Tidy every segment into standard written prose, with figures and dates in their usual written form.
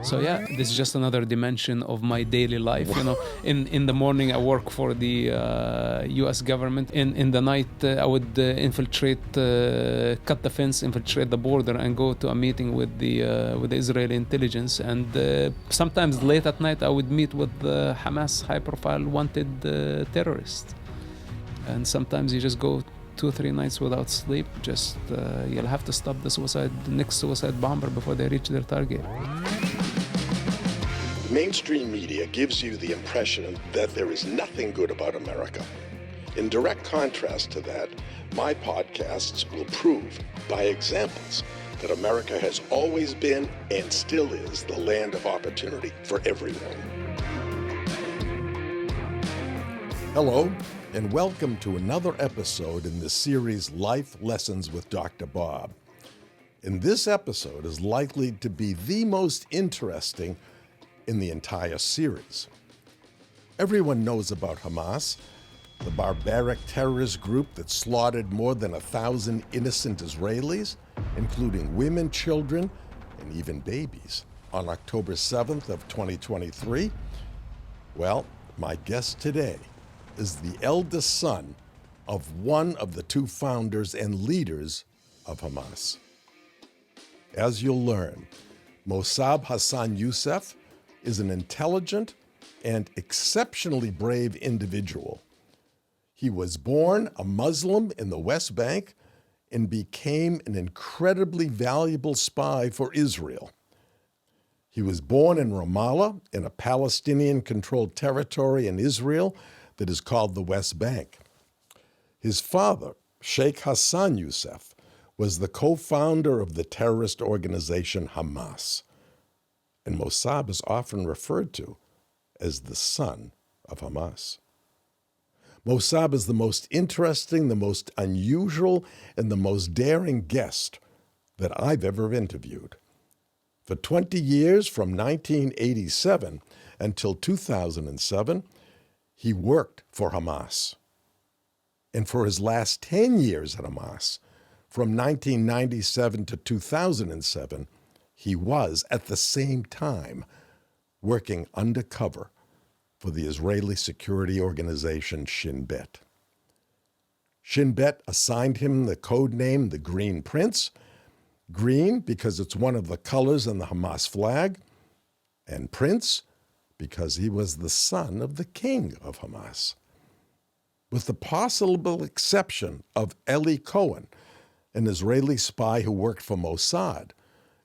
So yeah, this is just another dimension of my daily life. You know, in the morning I work for the U.S. government. In the night I would infiltrate, cut the fence, infiltrate the border, and go to a meeting with the Israeli intelligence. And sometimes late at night I would meet with the Hamas high-profile wanted terrorists. And sometimes you just go 2-3 nights without sleep. Just you'll have to stop the next suicide bomber before they reach their target. Mainstream media gives you the impression that there is nothing good about America. In direct contrast to that, my podcasts will prove by examples that America has always been and still is the land of opportunity for everyone. Hello, and welcome to another episode in the series Life Lessons with Dr. Bob. And this episode is likely to be the most interesting in the entire series. Everyone knows about Hamas, the barbaric terrorist group that slaughtered more than 1,000 innocent Israelis, including women, children, and even babies, on October 7th of 2023. Well, my guest today is the eldest son of one of the two founders and leaders of Hamas. As you'll learn, Mosab Hassan Yousef is an intelligent and exceptionally brave individual. He was born a Muslim in the West Bank and became an incredibly valuable spy for Israel. He was born in Ramallah, in a Palestinian-controlled territory in Israel that is called the West Bank. His father, Sheikh Hassan Yousef, was the co-founder of the terrorist organization Hamas. And Mosab is often referred to as the son of Hamas. Mosab is the most interesting, the most unusual, and the most daring guest that I've ever interviewed. For 20 years, from 1987 until 2007, he worked for Hamas. And for his last 10 years at Hamas, from 1997 to 2007, he was, at the same time, working undercover for the Israeli security organization Shin Bet. Shin Bet assigned him the code name the Green Prince, green because it's one of the colors in the Hamas flag, and Prince because he was the son of the king of Hamas. With the possible exception of Eli Cohen, an Israeli spy who worked for Mossad,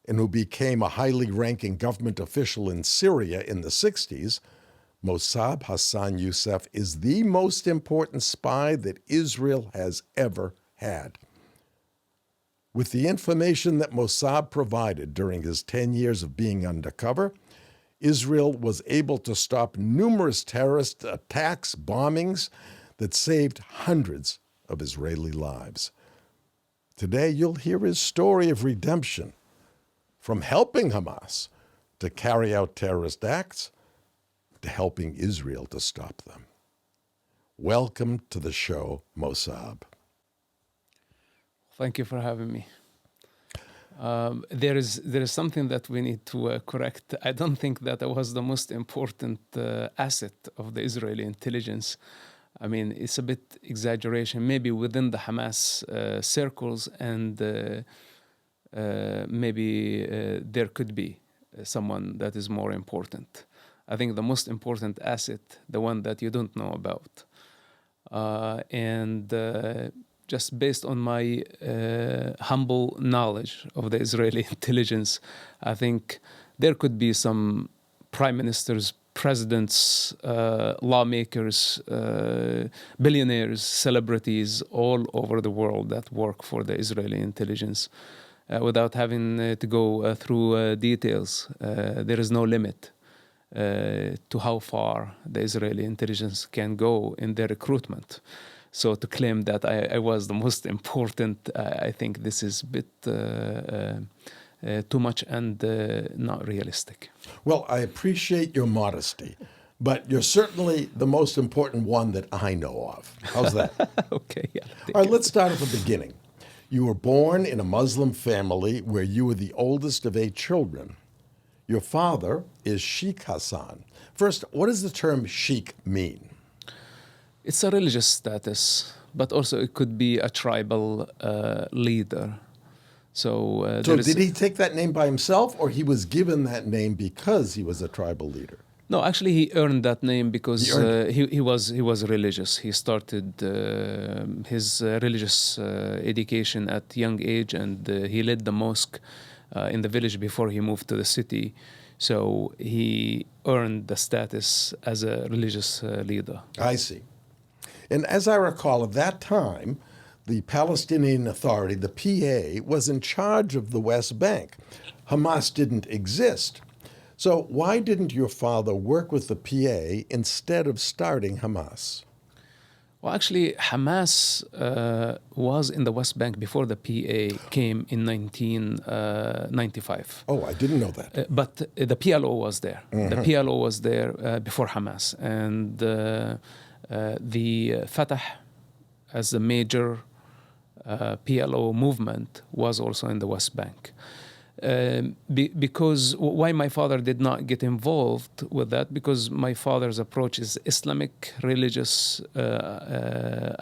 and who became a highly ranking government official in Syria in the 60s, Mosab Hassan Yousef is the most important spy that Israel has ever had. With the information that Mossad provided during his 10 years of being undercover, Israel was able to stop numerous terrorist attacks, bombings that saved hundreds of Israeli lives. Today, you'll hear his story of redemption, from helping Hamas to carry out terrorist acts to helping Israel to stop them. Welcome to the show, Mosab. Thank you for having me. There is something that we need to correct. I don't think that I was the most important asset of the Israeli intelligence. I mean, it's a bit exaggeration, maybe within the Hamas circles, and maybe there could be someone that is more important. I think the most important asset, the one that you don't know about. And just based on my humble knowledge of the Israeli intelligence, I think there could be some prime ministers, presidents, lawmakers, billionaires, celebrities all over the world that work for the Israeli intelligence. Without having to go through details, there is no limit to how far the Israeli intelligence can go in their recruitment. So to claim that I was the most important, I think this is a bit too much and not realistic. Well, I appreciate your modesty, but you're certainly the most important one that I know of. How's that? Okay, yeah. All right, let's start at the beginning. You were born in a Muslim family where you were the oldest of 8 children. Your father is Sheikh Hassan. First, what does the term sheikh mean? It's a religious status, but also it could be a tribal leader. So did he take that name by himself, or he was given that name because he was a tribal leader? No, actually, he earned that name because He he was religious. He started his religious education at young age, and he led the mosque in the village before he moved to the city. So he earned the status as a religious leader. I see. And as I recall, at that time, the Palestinian Authority, the PA, was in charge of the West Bank. Hamas didn't exist. So why didn't your father work with the PA instead of starting Hamas? Well, actually, Hamas was in the West Bank before the PA came in 1995. Oh, I didn't know that. But the PLO was there. The PLO was there before Hamas. And the Fatah, as the major PLO movement, was also in the West Bank. Because why my father did not get involved with that, because my father's approach is Islamic religious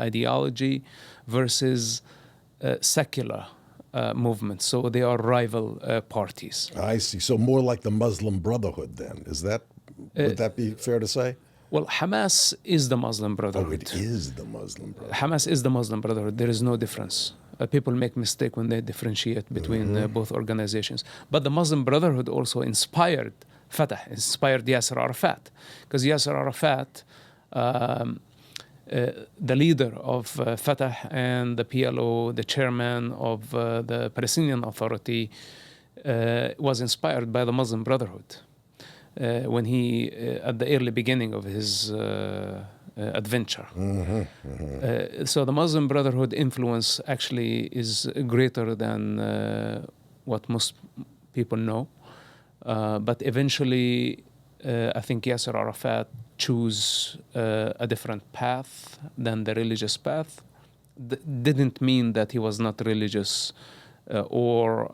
ideology versus secular movement. So they are rival parties. I see. So more like the Muslim Brotherhood then. Would that be fair to say? Well, Hamas is the Muslim Brotherhood. Oh, it is the Muslim Brotherhood. Hamas is the Muslim Brotherhood. There is no difference. People make mistake when they differentiate between both organizations. But the Muslim Brotherhood also inspired Fatah, inspired Yasser Arafat. Because Yasser Arafat, the leader of Fatah and the PLO, the chairman of the Palestinian Authority, was inspired by the Muslim Brotherhood. When he, at the early beginning of his adventure. So the Muslim Brotherhood influence actually is greater than what most people know. But eventually, I think Yasser Arafat chose a different path than the religious path. Didn't mean that he was not religious or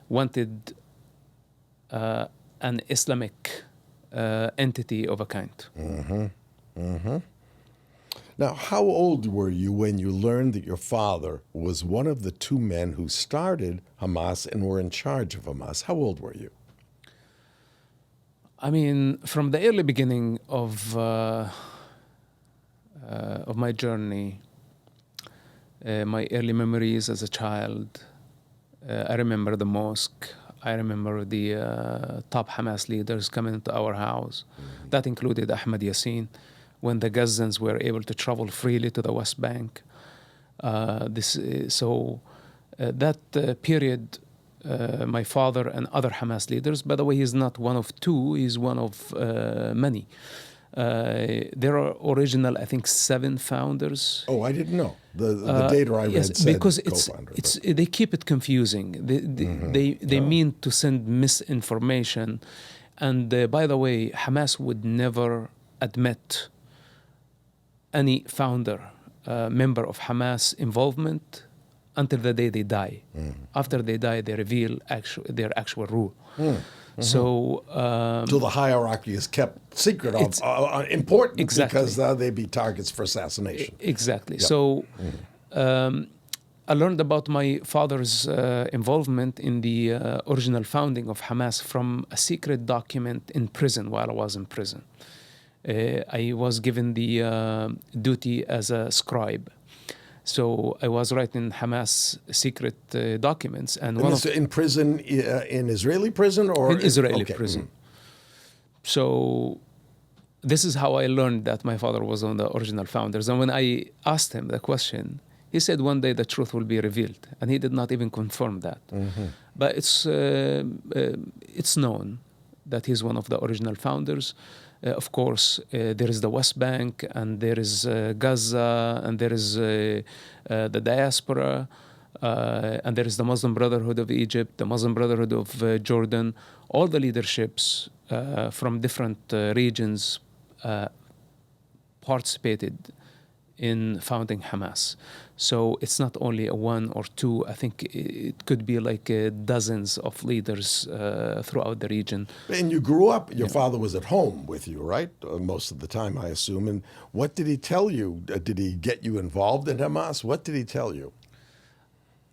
wanted an Islamic entity of a kind. Now, how old were you when you learned that your father was one of the two men who started Hamas and were in charge of Hamas? How old were you? I mean, from the early beginning of my journey, my early memories as a child, I remember the mosque. I remember the top Hamas leaders coming into our house. That included Ahmad Yassin, when the Gazans were able to travel freely to the West Bank. That period, my father and other Hamas leaders, by the way, he's not one of two, he's one of many. There are original, I think, 7 founders. Oh, I didn't know. The data I read said because co-founder. They keep it confusing. They mean to send misinformation. And by the way, Hamas would never admit any founder, member of Hamas involvement until the day they die. After they die, they reveal their actual rule. So the hierarchy is kept secret of important because they'd be targets for assassination. Exactly. Yep. So I learned about my father's involvement in the original founding of Hamas from a secret document in prison while I was in prison. I was given the duty as a scribe. So I was writing Hamas secret documents, and in prison, in Israeli prison, or in Israeli prison. So this is how I learned that my father was one of the original founders. And when I asked him the question, he said one day the truth will be revealed, and he did not even confirm that. But it's known that he's one of the original founders. Of course, there is the West Bank, and there is Gaza, and there is the diaspora, and there is the Muslim Brotherhood of Egypt, the Muslim Brotherhood of Jordan. All the leaderships from different regions participated in founding Hamas. So it's not only a one or two. I think it could be like dozens of leaders throughout the region. And you grew up, your father was at home with you, right? Most of the time, I assume. And what did he tell you? Did he get you involved in Hamas? What did he tell you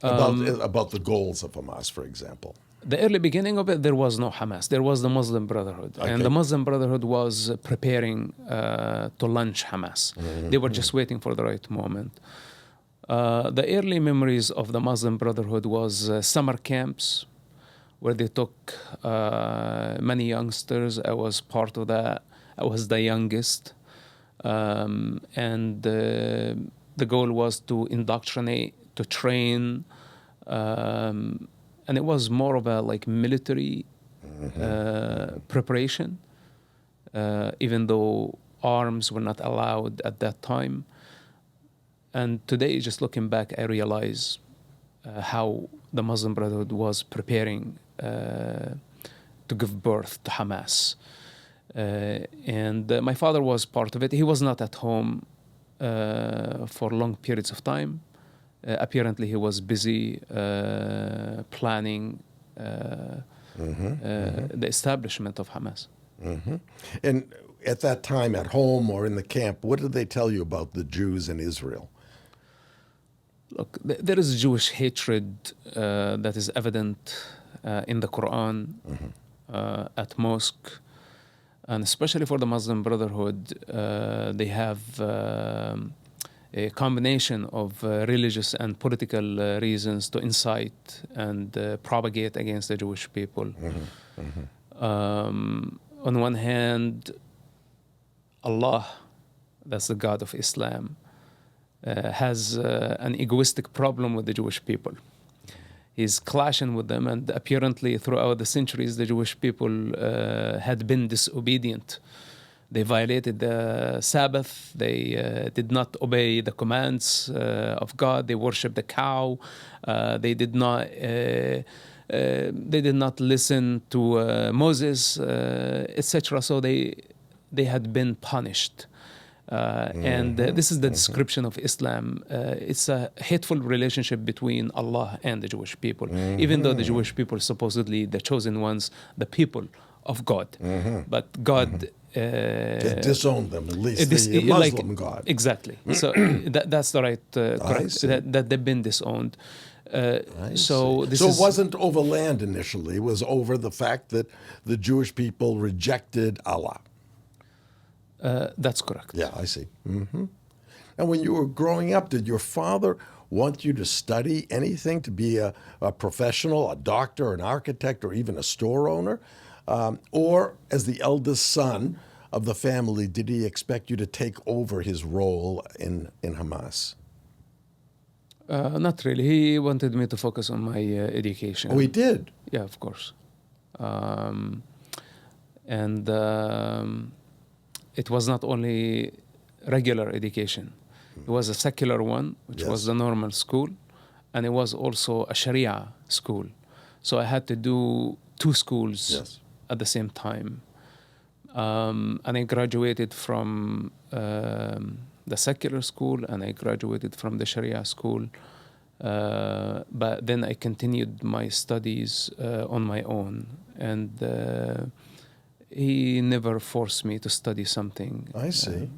about the goals of Hamas, for example? The early beginning of it, there was no Hamas. There was the Muslim Brotherhood. Okay. And the Muslim Brotherhood was preparing to launch Hamas. They were just waiting for the right moment. The early memories of the Muslim Brotherhood was summer camps where they took many youngsters. I was part of that. I was the youngest. And the goal was to indoctrinate, to train, and it was more of a like military preparation, even though arms were not allowed at that time. And today, just looking back, I realize how the Muslim Brotherhood was preparing to give birth to Hamas. And my father was part of it. He was not at home for long periods of time. Apparently, he was busy planning the establishment of Hamas. And at that time, at home or in the camp, what did they tell you about the Jews in Israel? Look, there is Jewish hatred that is evident in the Quran, at mosque, and especially for the Muslim Brotherhood, they have a combination of religious and political reasons to incite and propagate against the Jewish people. On one hand, Allah, that's the God of Islam, has an egoistic problem with the Jewish people. He's clashing with them, and apparently throughout the centuries, the Jewish people had been disobedient. They violated the Sabbath. They did not obey the commands of God. They worshipped the cow. They did not listen to Moses, etc. So they had been punished. And this is the description of Islam. It's a hateful relationship between Allah and the Jewish people, even though the Jewish people are supposedly the chosen ones, the people of God. But God... it disowned them, at least the Muslim God. Exactly. So that's the right correct, that they've been disowned. So it wasn't over land initially. It was over the fact that the Jewish people rejected Allah. That's correct. Yeah, I see. And when you were growing up, did your father want you to study anything, to be a professional, a doctor, an architect, or even a store owner? Or as the eldest son of the family, did he expect you to take over his role in Hamas? Not really. He wanted me to focus on my education. Oh, he did? Yeah, of course. It was not only regular education. It was a secular one, which was the normal school, and it was also a Sharia school. So I had to do two schools at the same time. And I graduated from the secular school, and I graduated from the Sharia school. But then I continued my studies on my own. And he never forced me to study something. I see.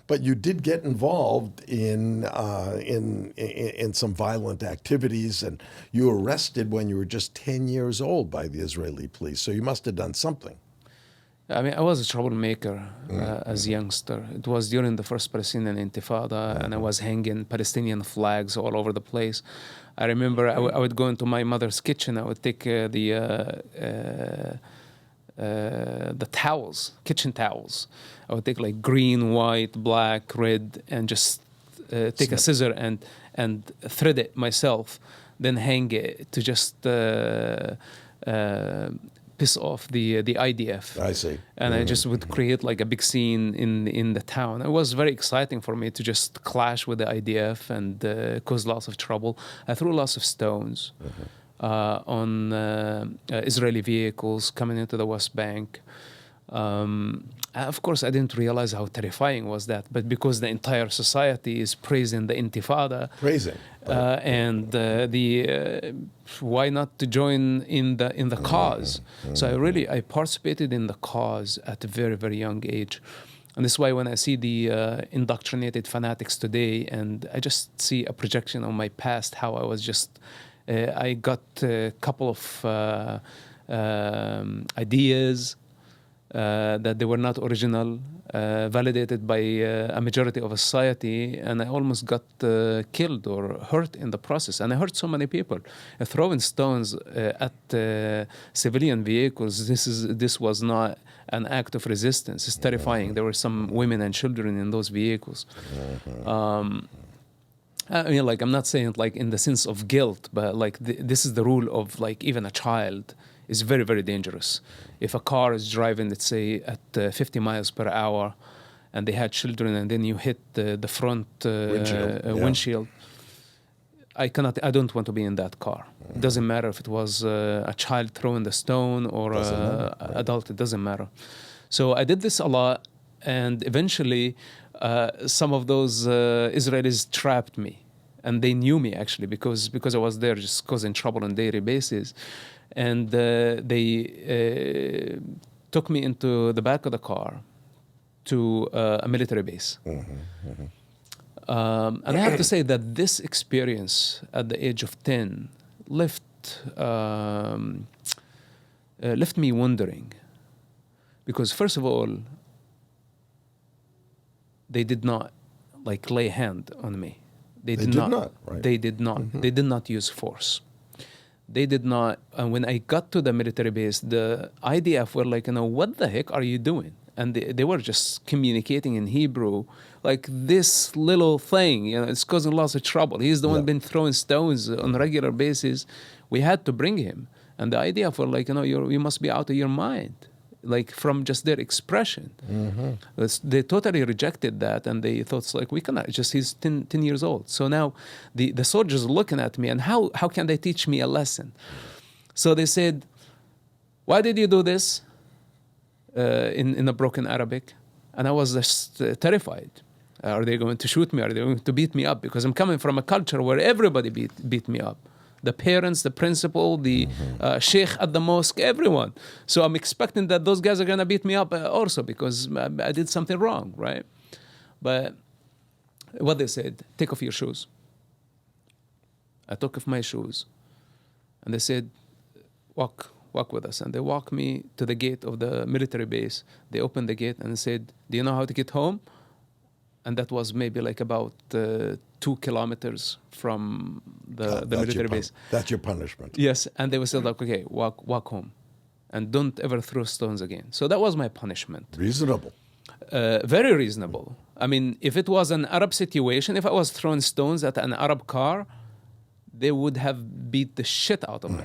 But you did get involved in some violent activities, and you were arrested when you were just 10 years old by the Israeli police. So you must have done something. I mean, I was a troublemaker as a youngster. It was during the first Palestinian Intifada, and I was hanging Palestinian flags all over the place. I remember I would go into my mother's kitchen. I would take the towels, kitchen towels. I would take like green, white, black, red, and just take a scissor and thread it myself, then hang it to just piss off the IDF. I see. And I just would create like a big scene in the town. It was very exciting for me to just clash with the IDF and cause lots of trouble. I threw lots of stones on Israeli vehicles coming into the West Bank. Of course, I didn't realize how terrifying was that, but because the entire society is praising the Intifada, and why not to join in the cause? So I participated in the cause at a very, very young age. And this is why when I see the indoctrinated fanatics today, and I just see a projection of my past, how I was just, I got a couple of ideas that they were not original, validated by a majority of society, and I almost got killed or hurt in the process. And I hurt so many people. Throwing stones at civilian vehicles, this was not an act of resistance. It's terrifying. There were some women and children in those vehicles. I mean, like, I'm not saying like in the sense of guilt, but like this is the rule of like even a child is very, very dangerous. If a car is driving, let's say, at 50 miles per hour, and they had children, and then you hit the front windshield, I don't want to be in that car. It doesn't matter if it was a child throwing the stone or an adult, it doesn't matter. So I did this a lot, and eventually some of those Israelis trapped me. And they knew me, actually, because I was there just causing trouble on a daily basis. And they took me into the back of the car to a military base. And I have to say that this experience at the age of 10 left me wondering. Because first of all, they did not like lay hand on me. They did not. Right. They did not. They did not use force. They did not. And when I got to the military base, the IDF were like, what the heck are you doing? And they were just communicating in Hebrew, like this little thing, it's causing lots of trouble. He's the one been throwing stones on a regular basis. We had to bring him. And the IDF were like, you must be out of your mind. Like from just their expression. They totally rejected that, and they thought, it's like, we cannot, he's 10 years old. So now the soldiers are looking at me, and how can they teach me a lesson? So they said, why did you do this? In a broken Arabic. And I was just terrified. Are they going to shoot me? Are they going to beat me up? Because I'm coming from a culture where everybody beat me up. The parents, the principal, the sheikh at the mosque, everyone. So I'm expecting that those guys are going to beat me up also because I did something wrong, right? But what they said, take off your shoes. I took off my shoes. And they said, walk with us. And they walked me to the gate of the military base. They opened the gate and said, do you know how to get home? And that was maybe like about 2 kilometers from the military base. That's your punishment. Yes. And they were said, like, okay, walk home. And don't ever throw stones again. So that was my punishment. Reasonable. Very reasonable. I mean, if it was an Arab situation, if I was throwing stones at an Arab car, they would have beat the shit out of me.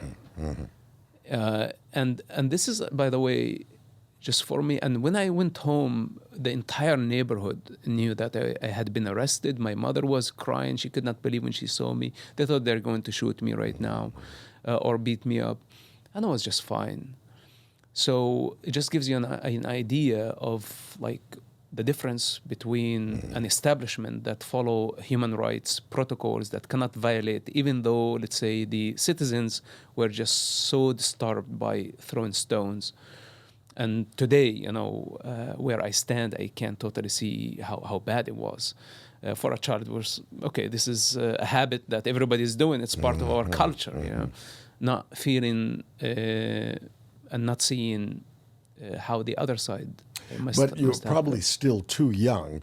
And this is, by the way, just for me. And when I went home, the entire neighborhood knew that I had been arrested. My mother was crying. She could not believe when she saw me. They thought they're going to shoot me right now or beat me up. And I was just fine. So it just gives you an idea of like the difference between an establishment that follow human rights protocols that cannot violate, even though, let's say, the citizens were just so disturbed by throwing stones. And today, where I stand, I can totally see how bad it was. For a child, it was, okay, this is a habit that everybody is doing. It's part of our culture, not feeling and not seeing how the other side must. But you're probably still too young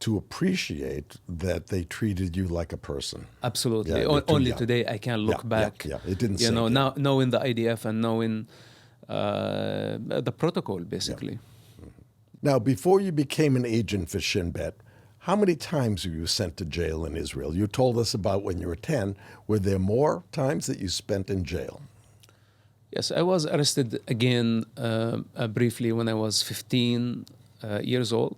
to appreciate that they treated you like a person. Absolutely. Only today I can look back. It didn't. Now knowing the IDF and knowing the protocol, basically. Now, before you became an agent for Shin Bet, how many times were you sent to jail in Israel? You told us about when you were 10. Were there more times that you spent in jail? Yes, I was arrested again briefly when I was 15 years old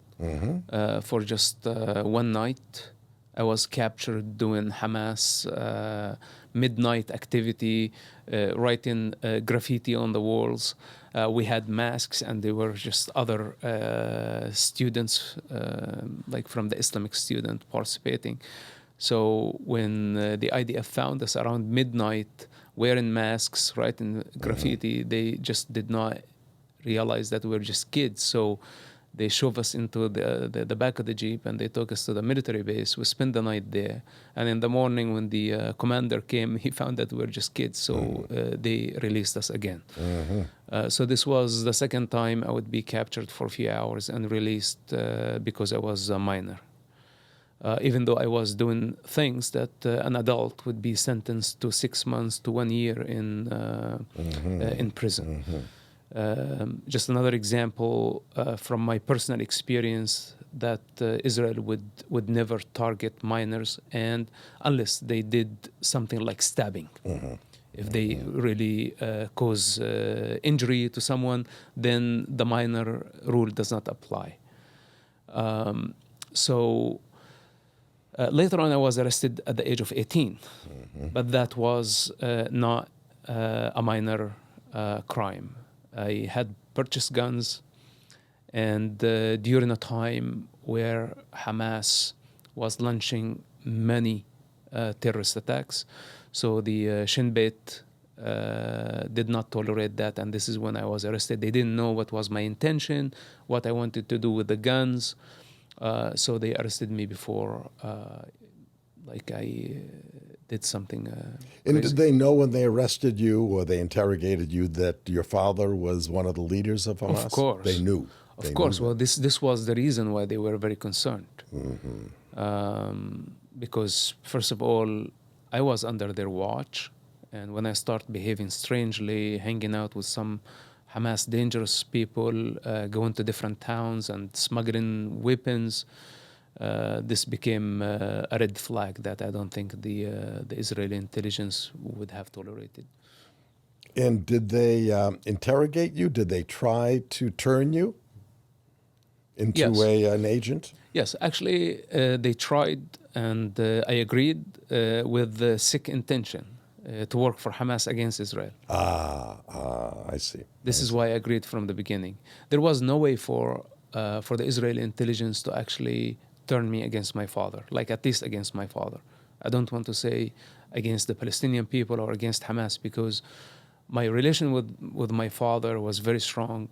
for just one night. I was captured doing Hamas midnight activity, writing graffiti on the walls. We had masks, and there were just other students, like from the Islamic student participating. So when the IDF found us around midnight, wearing masks, writing graffiti, they just did not realize that we were just kids. So they shoved us into the back of the Jeep, and they took us to the military base. We spent the night there. And in the morning, when the commander came, he found that we were just kids. So they released us again. So this was the second time I would be captured for a few hours and released because I was a minor. Even though I was doing things that an adult would be sentenced to 6 months to 1 year in prison. Just another example from my personal experience that Israel would never target minors, and unless they did something like stabbing. If they really cause injury to someone, then the minor rule does not apply. Later on, I was arrested at the age of 18, but that was not a minor crime. I had purchased guns, and during a time where Hamas was launching many terrorist attacks, so the Shin Bet did not tolerate that, and this is when I was arrested. They didn't know what was my intention, what I wanted to do with the guns. So they arrested me before, I did something And crazy. did they know when they arrested you or they interrogated you that your father was one of the leaders of Hamas? Of course. They knew. Of course. Well, this was the reason why they were very concerned. Because, first of all, I was under their watch. And when I started behaving strangely, hanging out with some Hamas dangerous people, going to different towns and smuggling weapons, this became a red flag that I don't think the Israeli intelligence would have tolerated. And did they interrogate you? Did they try to turn you into an agent? Yes, actually, they tried, and I agreed with the sick intention to work for Hamas against Israel. I see. This is why I agreed from the beginning. There was no way for the Israeli intelligence to actually turn me against my father, like at least against my father. I don't want to say against the Palestinian people or against Hamas, because my relation with my father was very strong,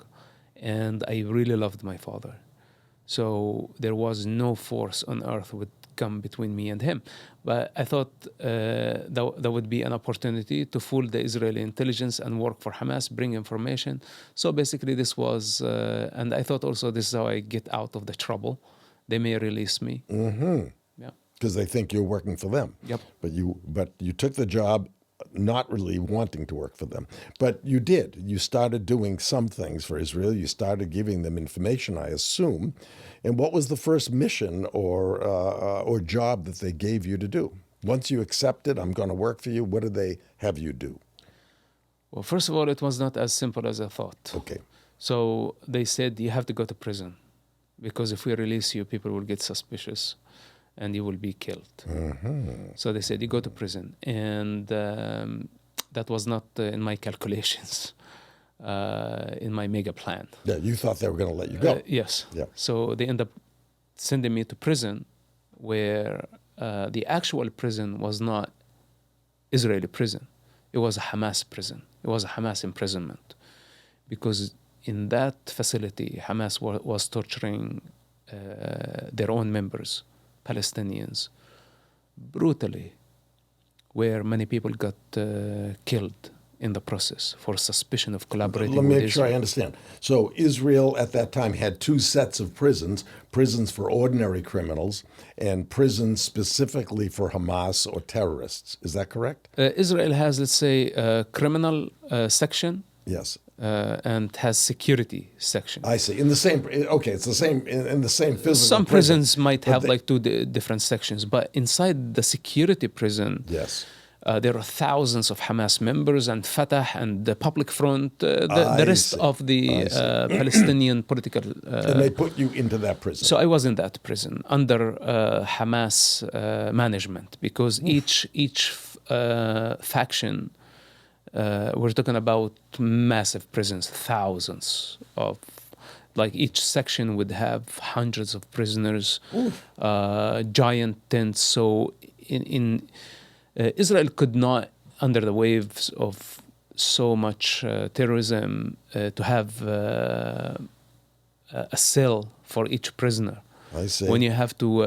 and I really loved my father. So there was no force on earth would come between me and him. But I thought that would be an opportunity to fool the Israeli intelligence and work for Hamas, bring information. So basically this was, and I thought also this is how I get out of the trouble. They may release me. Yeah. Because they think you're working for them. Yep. But you took the job not really wanting to work for them. But you did. You started doing some things for Israel. You started giving them information, I assume. And what was the first mission or job that they gave you to do? Once you accepted, I'm going to work for you, what did they have you do? Well, first of all, it was not as simple as I thought. Okay. So they said, you have to go to prison, because if we release you, people will get suspicious and you will be killed. So they said, you go to prison. And that was not in my calculations, in my mega plan. Yeah, you thought they were going to let you go. Yes. Yeah. So they end up sending me to prison, where the actual prison was not Israeli prison. It was a Hamas prison. It was a Hamas imprisonment. Because in that facility, Hamas was torturing their own members, Palestinians, brutally, where many people got killed in the process for suspicion of collaborating with Israel. Let me make sure I understand. So Israel at that time had two sets of prisons, prisons for ordinary criminals and prisons specifically for Hamas or terrorists. Is that correct? Israel has, let's say, a criminal section. Yes. And has security section. I see. In the same, okay, it's the same, in the same physical Some prison, prisons might have like two different sections, but inside the security prison, yes, there are thousands of Hamas members and Fatah and the Public Front, the rest of the Palestinian political... and they put you into that prison. So I was in that prison under Hamas management, because each faction, we're talking about massive prisons, thousands of, like each section would have hundreds of prisoners, giant tents. So in Israel could not, under the waves of so much terrorism, to have a cell for each prisoner. I see. When you have to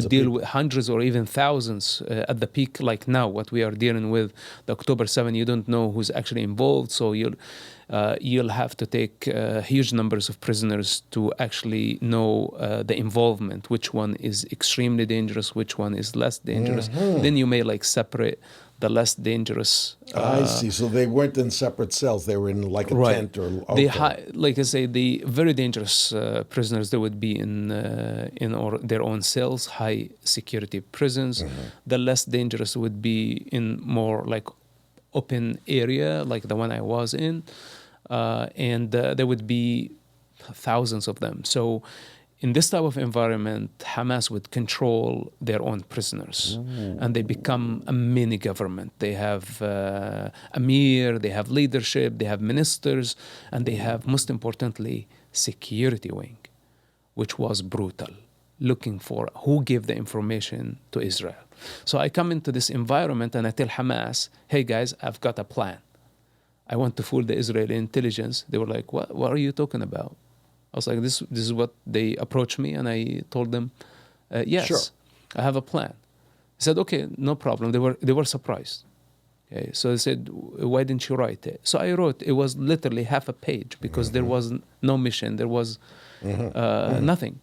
deal with hundreds or even thousands at the peak, like now, what we are dealing with, the October 7, you don't know who's actually involved, so you'll have to take huge numbers of prisoners to actually know the involvement, which one is extremely dangerous, which one is less dangerous. Then you may like separate the less dangerous. I see. So they weren't in separate cells. They were in like a tent or... Okay. Like I say, the very dangerous prisoners, they would be in their own cells, high security prisons. The less dangerous would be in more like open area, like the one I was in. And there would be thousands of them. So in this type of environment, Hamas would control their own prisoners, and they become a mini government. They have emir, they have leadership, they have ministers, and they have, most importantly, security wing, which was brutal, looking for who gave the information to Israel. So I come into this environment and I tell Hamas, hey guys, I've got a plan. I want to fool the Israeli intelligence. They were like, what are you talking about? I was like, this is what they approached me, and I told them, yes, sure, I have a plan. He said, okay, no problem. They were surprised. Okay, so they said, why didn't you write it? So I wrote. It was literally half a page because there was no mission. There was nothing.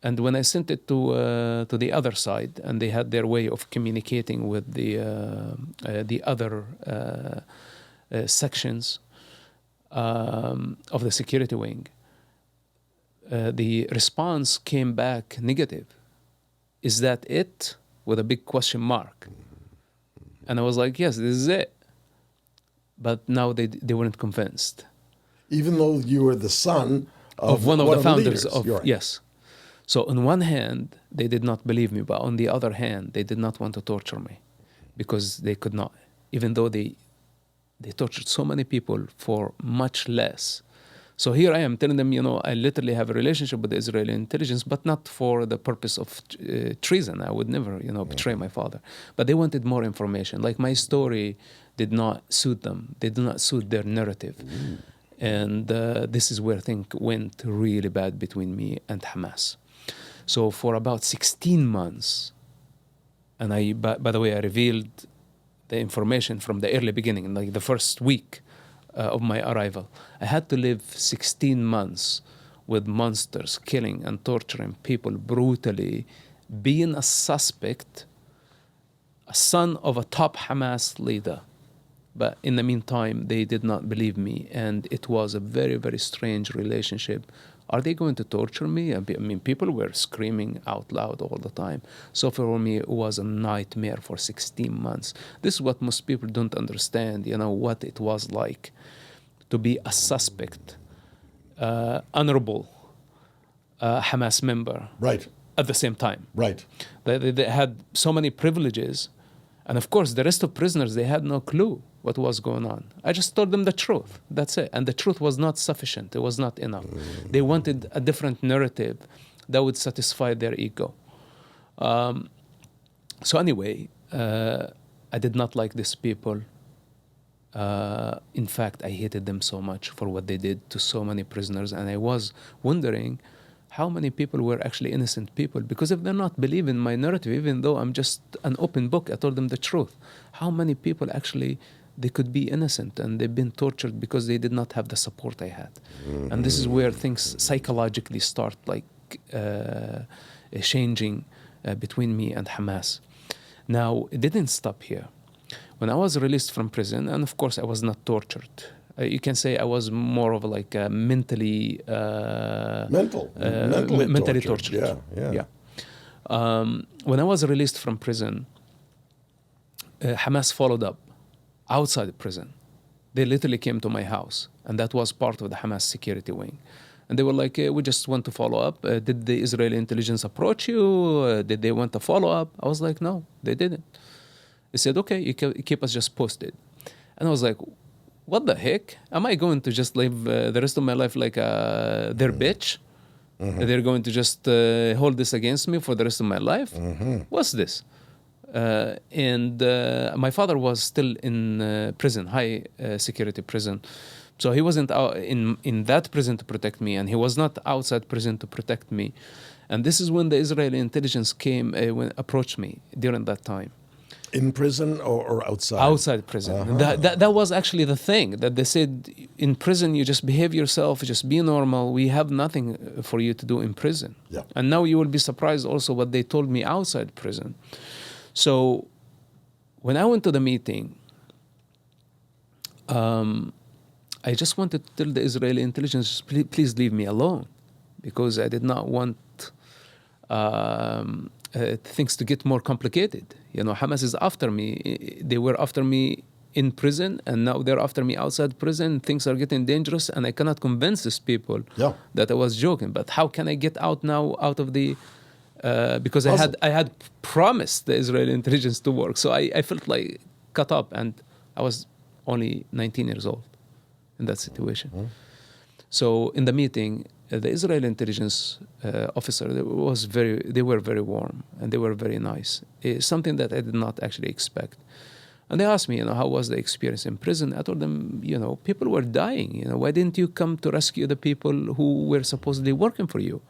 And when I sent it to the other side, and they had their way of communicating with the other sections of the security wing, the response came back negative. Is that it? With a big question mark. And I was like, yes, this is it. But now they weren't convinced. Even though you were the son of one of the founders of yes. So on one hand, they did not believe me, but on the other hand, they did not want to torture me because they could not, even though they tortured so many people for much less. So here I am telling them, I literally have a relationship with the Israeli intelligence, but not for the purpose of treason. I would never, betray my father. But they wanted more information. Like my story did not suit them. They did not suit their narrative. And this is where things went really bad between me and Hamas. So for about 16 months, and by the way, I revealed the information from the early beginning, like the first week of my arrival. I had to live 16 months with monsters killing and torturing people brutally, being a suspect, a son of a top Hamas leader. But in the meantime, they did not believe me, and it was a very, very strange relationship. Are they going to torture me? I mean, people were screaming out loud all the time. So for me, it was a nightmare for 16 months. This is what most people don't understand, what it was like to be a suspect, honorable Hamas member. Right. At the same time. Right. They had so many privileges. And of course, the rest of prisoners, they had no clue what was going on. I just told them the truth. That's it. And the truth was not sufficient. It was not enough. They wanted a different narrative that would satisfy their ego. So anyway, I did not like these people. In fact, I hated them so much for what they did to so many prisoners. And I was wondering how many people were actually innocent people. Because if they're not believing my narrative, even though I'm just an open book, I told them the truth. How many people actually, they could be innocent and they've been tortured because they did not have the support I had. And this is where things psychologically start changing between me and Hamas. Now, it didn't stop here. When I was released from prison, and of course I was not tortured. You can say I was more of like a mentally tortured. Yeah. When I was released from prison, Hamas followed up outside the prison. They literally came to my house, and that was part of the Hamas security wing. And they were like, we just want to follow up. Did the Israeli intelligence approach you? Did they want to follow up? I was like, no, they didn't. He said, okay, you keep us just posted. And I was like, what the heck? Am I going to just live the rest of my life like their bitch? They're going to just hold this against me for the rest of my life? What's this? And my father was still in prison, high security prison. So he wasn't out in that prison to protect me, and he was not outside prison to protect me. And this is when the Israeli intelligence approached me during that time. In prison or outside? Outside prison. That was actually the thing, that they said, in prison, you just behave yourself, just be normal. We have nothing for you to do in prison. Yeah. And now you will be surprised also what they told me outside prison. So when I went to the meeting, I just wanted to tell the Israeli intelligence, please leave me alone, because I did not want things to get more complicated. You know, Hamas is after me. They were after me in prison, and now they're after me outside prison. Things are getting dangerous, and I cannot convince these people that I was joking. But how can I get out now, out of the... because I had promised the Israeli intelligence to work. So I felt like cut up, and I was only 19 years old in that situation. So in the meeting, the Israeli intelligence officer, they were very warm, and they were very nice. It's something that I did not actually expect. And they asked me, how was the experience in prison? I told them, people were dying. Why didn't you come to rescue the people who were supposedly working for you?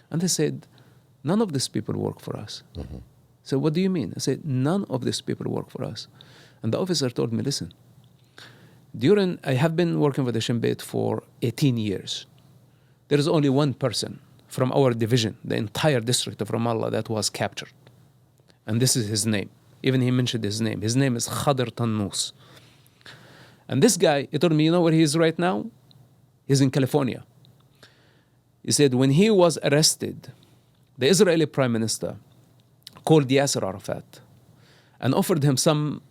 And they said, none of these people work for us. So what do you mean? I said, none of these people work for us. And the officer told me, listen, I have been working with the Shin Bet for 18 years. There is only one person from our division, the entire district of Ramallah, that was captured. And this is his name. Even he mentioned his name. His name is Khadr Tannous. And this guy, he told me, where he is right now? He's in California. He said when he was arrested, the Israeli Prime Minister called Yasser Arafat and offered him some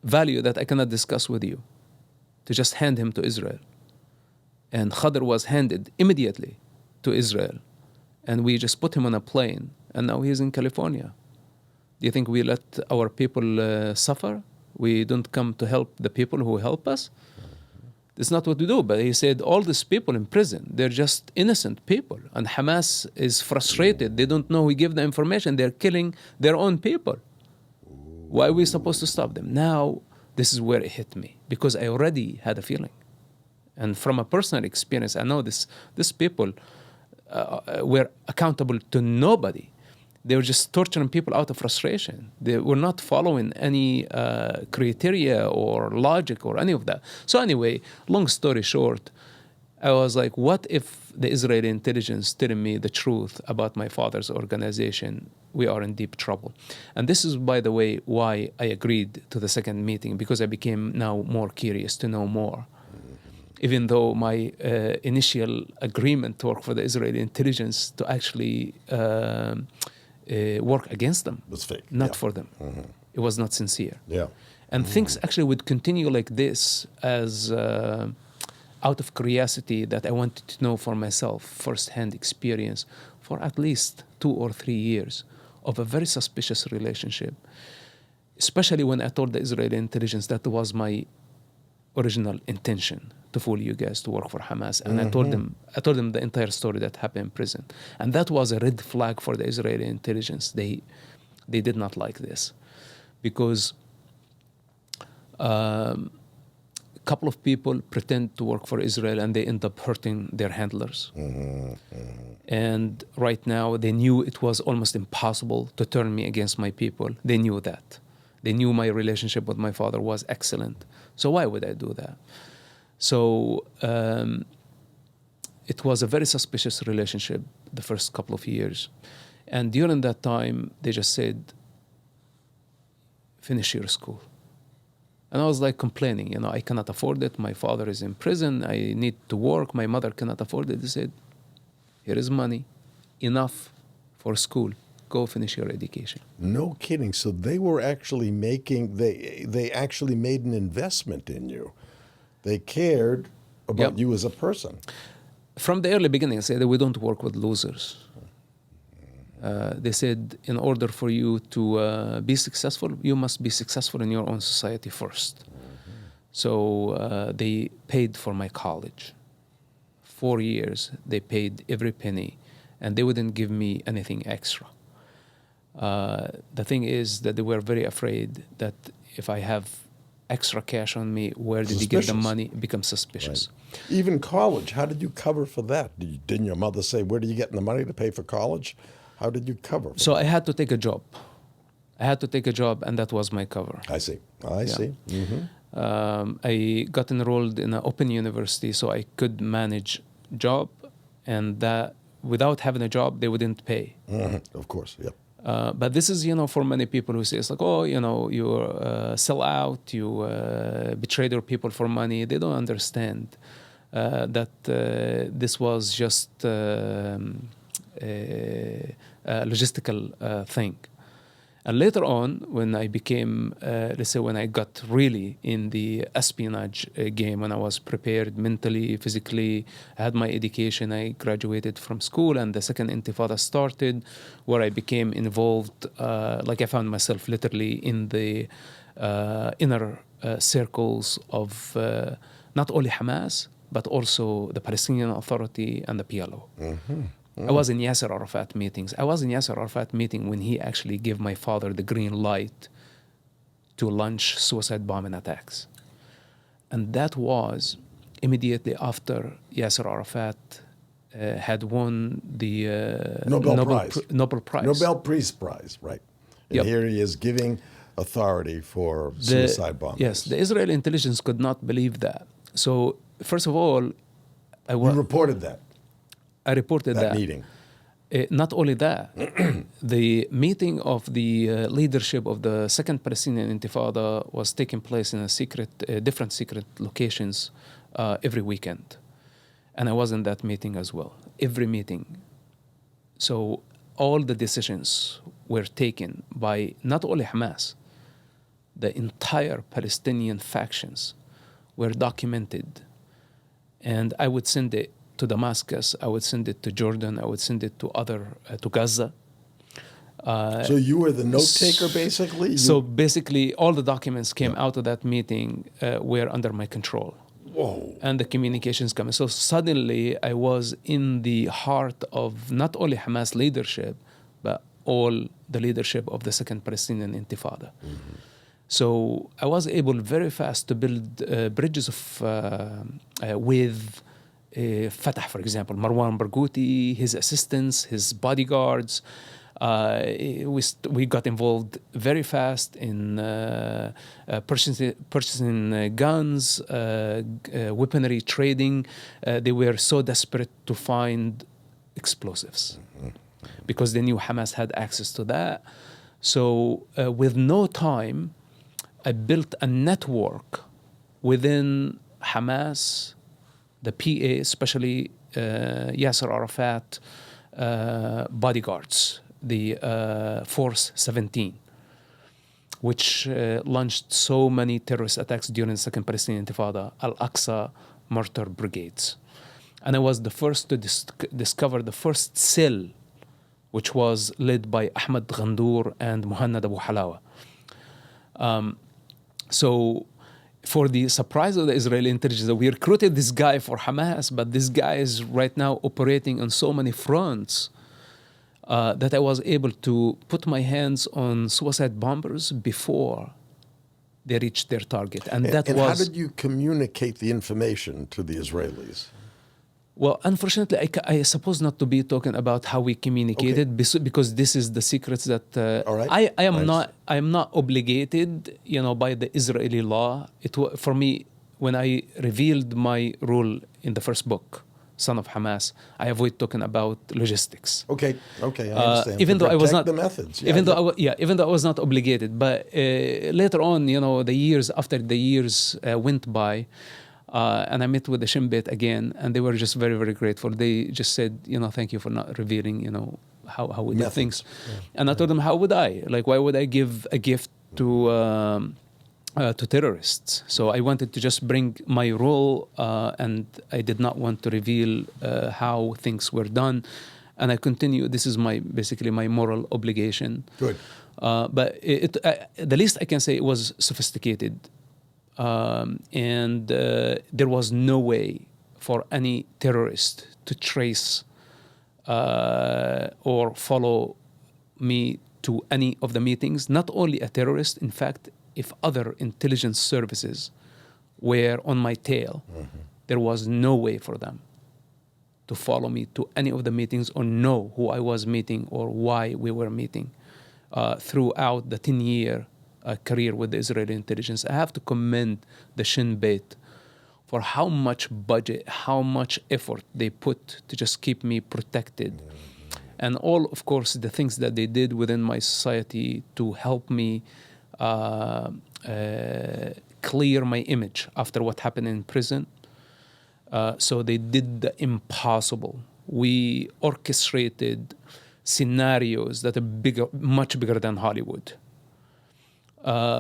value that I cannot discuss with you, to just hand him to Israel. And Khadr was handed immediately to Israel. And we just put him on a plane, and now he's in California. Do you think we let our people suffer? We don't come to help the people who help us? That's not what we do. But he said all these people in prison, they're just innocent people. And Hamas is frustrated. They don't know who gave the information. They're killing their own people. Why are we supposed to stop them? Now, this is where it hit me, because I already had a feeling. And from a personal experience, I know these people were accountable to nobody. They were just torturing people out of frustration. They were not following any criteria or logic or any of that. So anyway, long story short, I was like, what if the Israeli intelligence telling me the truth about my father's organization? We are in deep trouble. And this is, by the way, why I agreed to the second meeting, because I became now more curious to know more. Even though my initial agreement to work for the Israeli intelligence to actually work against them was fake, not for them. It was not sincere. And things actually would continue like this as out of curiosity that I wanted to know for myself, first-hand experience, for at least 2 or 3 years of a very suspicious relationship, especially when I told the Israeli intelligence that was my original intention, to fool you guys to work for Hamas. And I told them the entire story that happened in prison. And that was a red flag for the Israeli intelligence. They did not like this, because a couple of people pretend to work for Israel and they end up hurting their handlers. And right now they knew it was almost impossible to turn me against my people. They knew that. They knew my relationship with my father was excellent. So why would I do that? So it was a very suspicious relationship the first couple of years. And during that time, they just said, finish your school. And I was like complaining, I cannot afford it. My father is in prison. I need to work. My mother cannot afford it. They said, here is money, enough for school. Go finish your education. No kidding. So they were actually they actually made an investment in you. They cared about you as a person. From the early beginning, I said that we don't work with losers. They said, in order for you to be successful, you must be successful in your own society first. So they paid for my college. 4 years, they paid every penny, and they wouldn't give me anything extra. The thing is that they were very afraid that if I have extra cash on me, where did you get the money? It becomes suspicious. Right. Even college, how did you cover for that? Didn't your mother say, where do you get the money to pay for college? How did you cover? So I had to take a job. And that was my cover. I see. I see. Mm-hmm. I got enrolled in an open university, so I could manage job, and that without having a job, they wouldn't pay. Mm-hmm. Of course, yep. But this is, for many people who say, it's like, oh, you sell out, you betrayed your people for money. They don't understand that this was just a logistical thing. And later on, when I became, when I got really in the espionage game, when I was prepared mentally, physically, I had my education, I graduated from school, and the second intifada started, where I became involved, I found myself literally in the inner circles of not only Hamas, but also the Palestinian Authority and the PLO. Mm-hmm. I was in Yasser Arafat meetings. I was in Yasser Arafat meeting when he actually gave my father the green light to launch suicide bombing attacks. And that was immediately after Yasser Arafat had won the Nobel Prize. Nobel Peace Prize, right. And yep. Here he is giving authority for suicide bombings. Yes, the Israeli intelligence could not believe that. So, first of all, You reported that. I reported that meeting. Not only that, the meeting of the leadership of the Second Palestinian Intifada was taking place in different secret locations every weekend. And I was in that meeting as well, every meeting. So all the decisions were taken by not only Hamas, the entire Palestinian factions were documented. And I would send it to Damascus, I would send it to Jordan, I would send it to to Gaza. So you were the note taker, basically? So basically, all the documents came out of that meeting were under my control. Whoa. And the communications coming. So suddenly, I was in the heart of not only Hamas leadership, but all the leadership of the Second Palestinian Intifada. Mm-hmm. So I was able very fast to build bridges with Fatah, for example, Marwan Barghouti, his assistants, his bodyguards. We got involved very fast in purchasing guns, weaponry trading. They were so desperate to find explosives because they knew Hamas had access to that. So with no time, I built a network within Hamas, the PA, especially Yasser Arafat bodyguards, the Force 17, which launched so many terrorist attacks during the Second Palestinian Intifada, Al-Aqsa mortar brigades. And I was the first to discover the first cell, which was led by Ahmed Ghandour and Muhannad Abu Halawa. So for the surprise of the Israeli intelligence, we recruited this guy for Hamas, but this guy is right now operating on so many fronts that I was able to put my hands on suicide bombers before they reached their target. And how did you communicate the information to the Israelis? Well, unfortunately, I suppose not to be talking about how we communicated, because this is the secrets that all right. I am not obligated, by the Israeli law. For me, when I revealed my role in the first book, Son of Hamas, I avoid talking about logistics. Okay, I understand. Even though I was not the methods. Even though I was not obligated, but later on, after the years went by. And I met with the Shin Bet again, and they were just very, very grateful. They just said, thank you for not revealing, how we do things. Yeah. And I told them, how would I? Why would I give a gift to terrorists? So I wanted to just bring my role, and I did not want to reveal how things were done. and I continue. This is basically my moral obligation. Good. But the least I can say, it was sophisticated, and there was no way for any terrorist to trace or follow me to any of the meetings. Not only a terrorist, in fact, if other intelligence services were on my tail, there was no way for them to follow me to any of the meetings or know who I was meeting or why we were meeting throughout the 10-year career with the Israeli intelligence. I have to commend the Shin Bet for how much budget, how much effort they put to just keep me protected. And all, of course, the things that they did within my society to help me clear my image after what happened in prison. So they did the impossible. We orchestrated scenarios that are much bigger than Hollywood,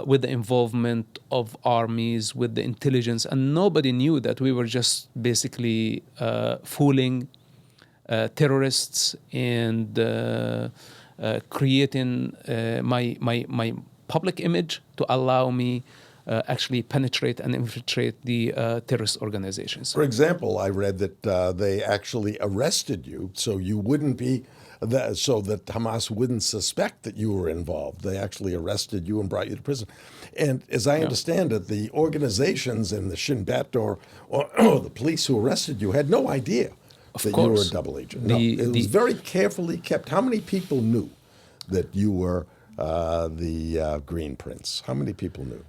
with the involvement of armies, with the intelligence, and nobody knew that we were just basically fooling terrorists and creating my public image to allow me actually penetrate and infiltrate the terrorist organizations. For example, I read that they actually arrested you so you wouldn't be, so that Hamas wouldn't suspect that you were involved. They actually arrested you and brought you to prison. And as I understand it, the organizations and the Shin Bet or the police who arrested you had no idea that you were a double agent. No, it was very carefully kept. How many people knew that you were the Green Prince? How many people knew?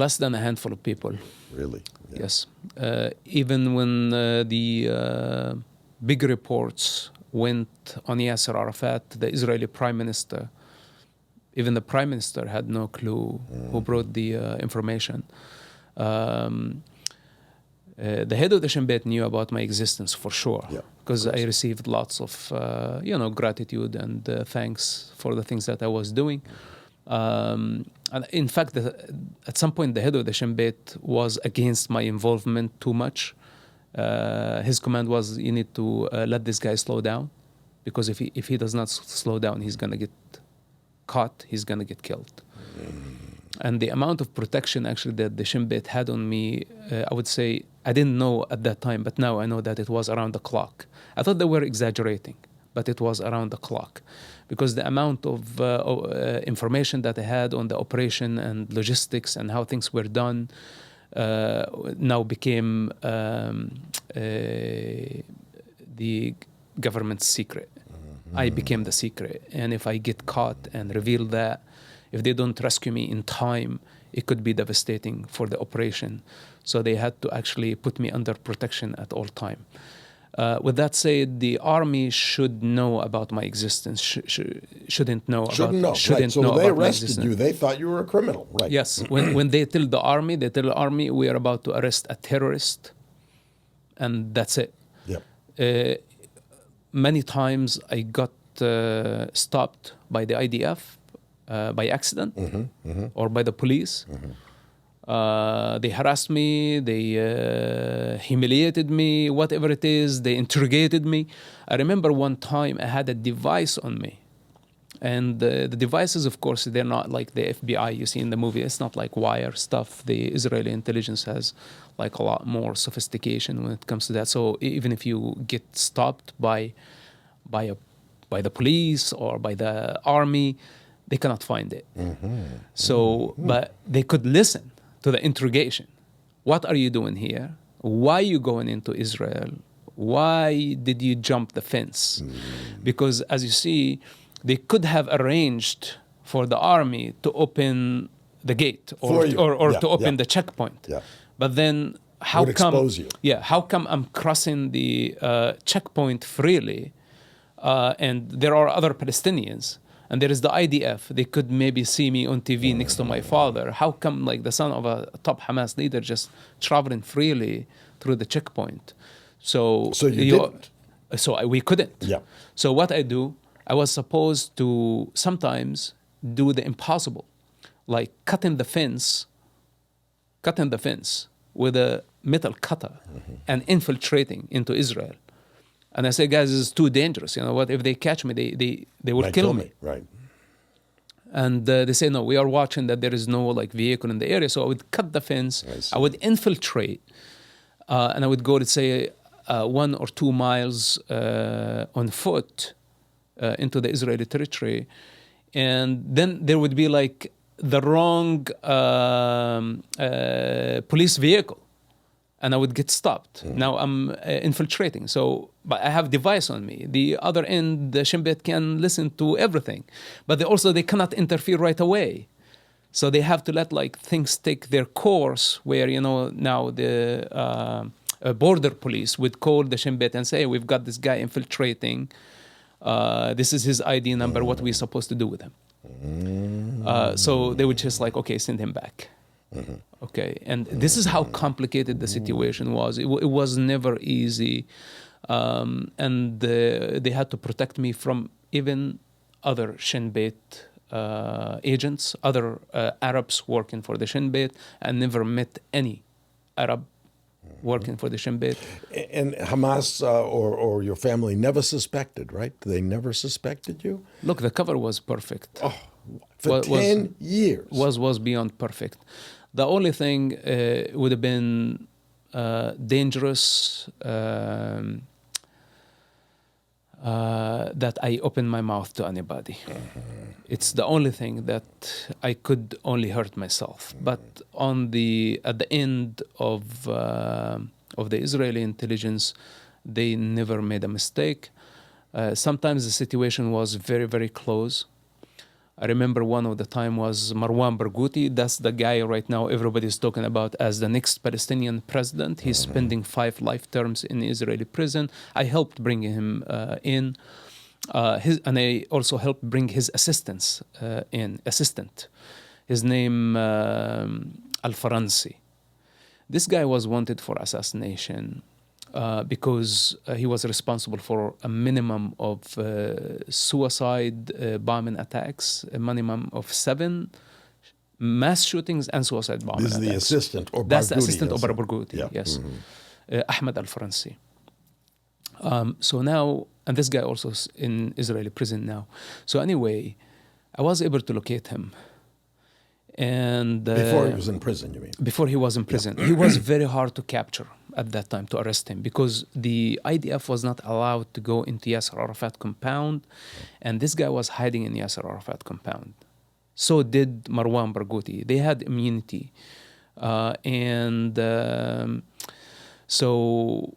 Less than a handful of people. Really? Yeah. Yes. Even when the big reports went on Yasser Arafat, the Israeli Prime Minister, even the Prime Minister had no clue who brought the information. The head of the Shin Bet knew about my existence for sure, because I received lots of gratitude and thanks for the things that I was doing. And in fact, at some point, the head of the Shin Bet was against my involvement too much. His command was, you need to let this guy slow down, because if he does not slow down, he's going to get caught, he's going to get killed. And the amount of protection actually that the Shin Bet had on me, I would say, I didn't know at that time, but now I know that it was around the clock. I thought they were exaggerating, but it was around the clock, because the amount of information that I had on the operation and logistics and how things were done now became the government's secret. I became the secret. And if I get caught and reveal that, if they don't rescue me in time, it could be devastating for the operation. So they had to actually put me under protection at all time. With that said, the army should know about my existence. Shouldn't know right. So they arrested you. They thought you were a criminal, right? Yes. When they tell the army, we are about to arrest a terrorist, and that's it. Yep. Many times I got stopped by the IDF by accident or by the police. They harassed me, they humiliated me, whatever it is, they interrogated me. I remember one time I had a device on me. And the devices, of course, they're not like the FBI you see in the movie. It's not like wire stuff. The Israeli intelligence has like a lot more sophistication when it comes to that. So even if you get stopped by the police or by the army, they cannot find it. But they could listen to the interrogation. What are you doing here? Why are you going into Israel? Why did you jump the fence? Because as you see, they could have arranged for the army to open the gate or to open the checkpoint. Yeah. But then how come? How come I'm crossing the checkpoint freely, and there are other Palestinians? And there is the IDF. They could maybe see me on TV next to my father. How come, like, the son of a top Hamas leader just traveling freely through the checkpoint? So you didn't. So we couldn't. Yeah. So what I do, I was supposed to sometimes do the impossible, like cutting the fence with a metal cutter and infiltrating into Israel. And I say, guys, this is too dangerous. You know what? If they catch me, they will kill me. Right. And they say, no, we are watching that there is no like vehicle in the area. So I would cut the fence. I would infiltrate. And I would go, let's say, 1 or 2 miles on foot into the Israeli territory. And then there would be like the wrong police vehicle. And I would get stopped. Now I'm infiltrating. So, but I have device on me. The other end, the Shin Bet can listen to everything. But they cannot interfere right away. So they have to let like things take their course where, you know, now the border police would call the Shin Bet and say, hey, we've got this guy infiltrating. This is his ID number. What are we supposed to do with him? So they would just like, okay, send him back. Okay, and this is how complicated the situation was. It was never easy, and they had to protect me from even other Shin Bet agents, other Arabs working for the Shin Bet. I never met any Arab working for the Shin Bet. And Hamas or your family never suspected, right? They never suspected you? Look, the cover was perfect. Oh, for 10 years. Was beyond perfect. The only thing would have been dangerous that I open my mouth to anybody. It's the only thing that I could only hurt myself. But at the end of the Israeli intelligence, they never made a mistake. Sometimes the situation was very, very close. I remember one of the time was Marwan Barghouti. That's the guy right now everybody's talking about as the next Palestinian president. He's spending 5 life terms in Israeli prison. I helped bring him in. And I also helped bring his assistant. His name, Al-Faransi. This guy was wanted for assassination because he was responsible for a minimum of suicide bombing attacks, a minimum of 7 mass shootings and suicide bombing attacks. This is the assistant or Barghouti. That's the assistant of Barghouti, yeah. yes. Ahmed Al-Faransi. So now, and this guy also is in Israeli prison now. So anyway, I was able to locate him. And before he was in prison, you mean? Before he was in prison. He was very hard to capture at that time, to arrest him, because the IDF was not allowed to go into Yasser Arafat compound, and this guy was hiding in Yasser Arafat compound. So did Marwan Barghouti. They had immunity. So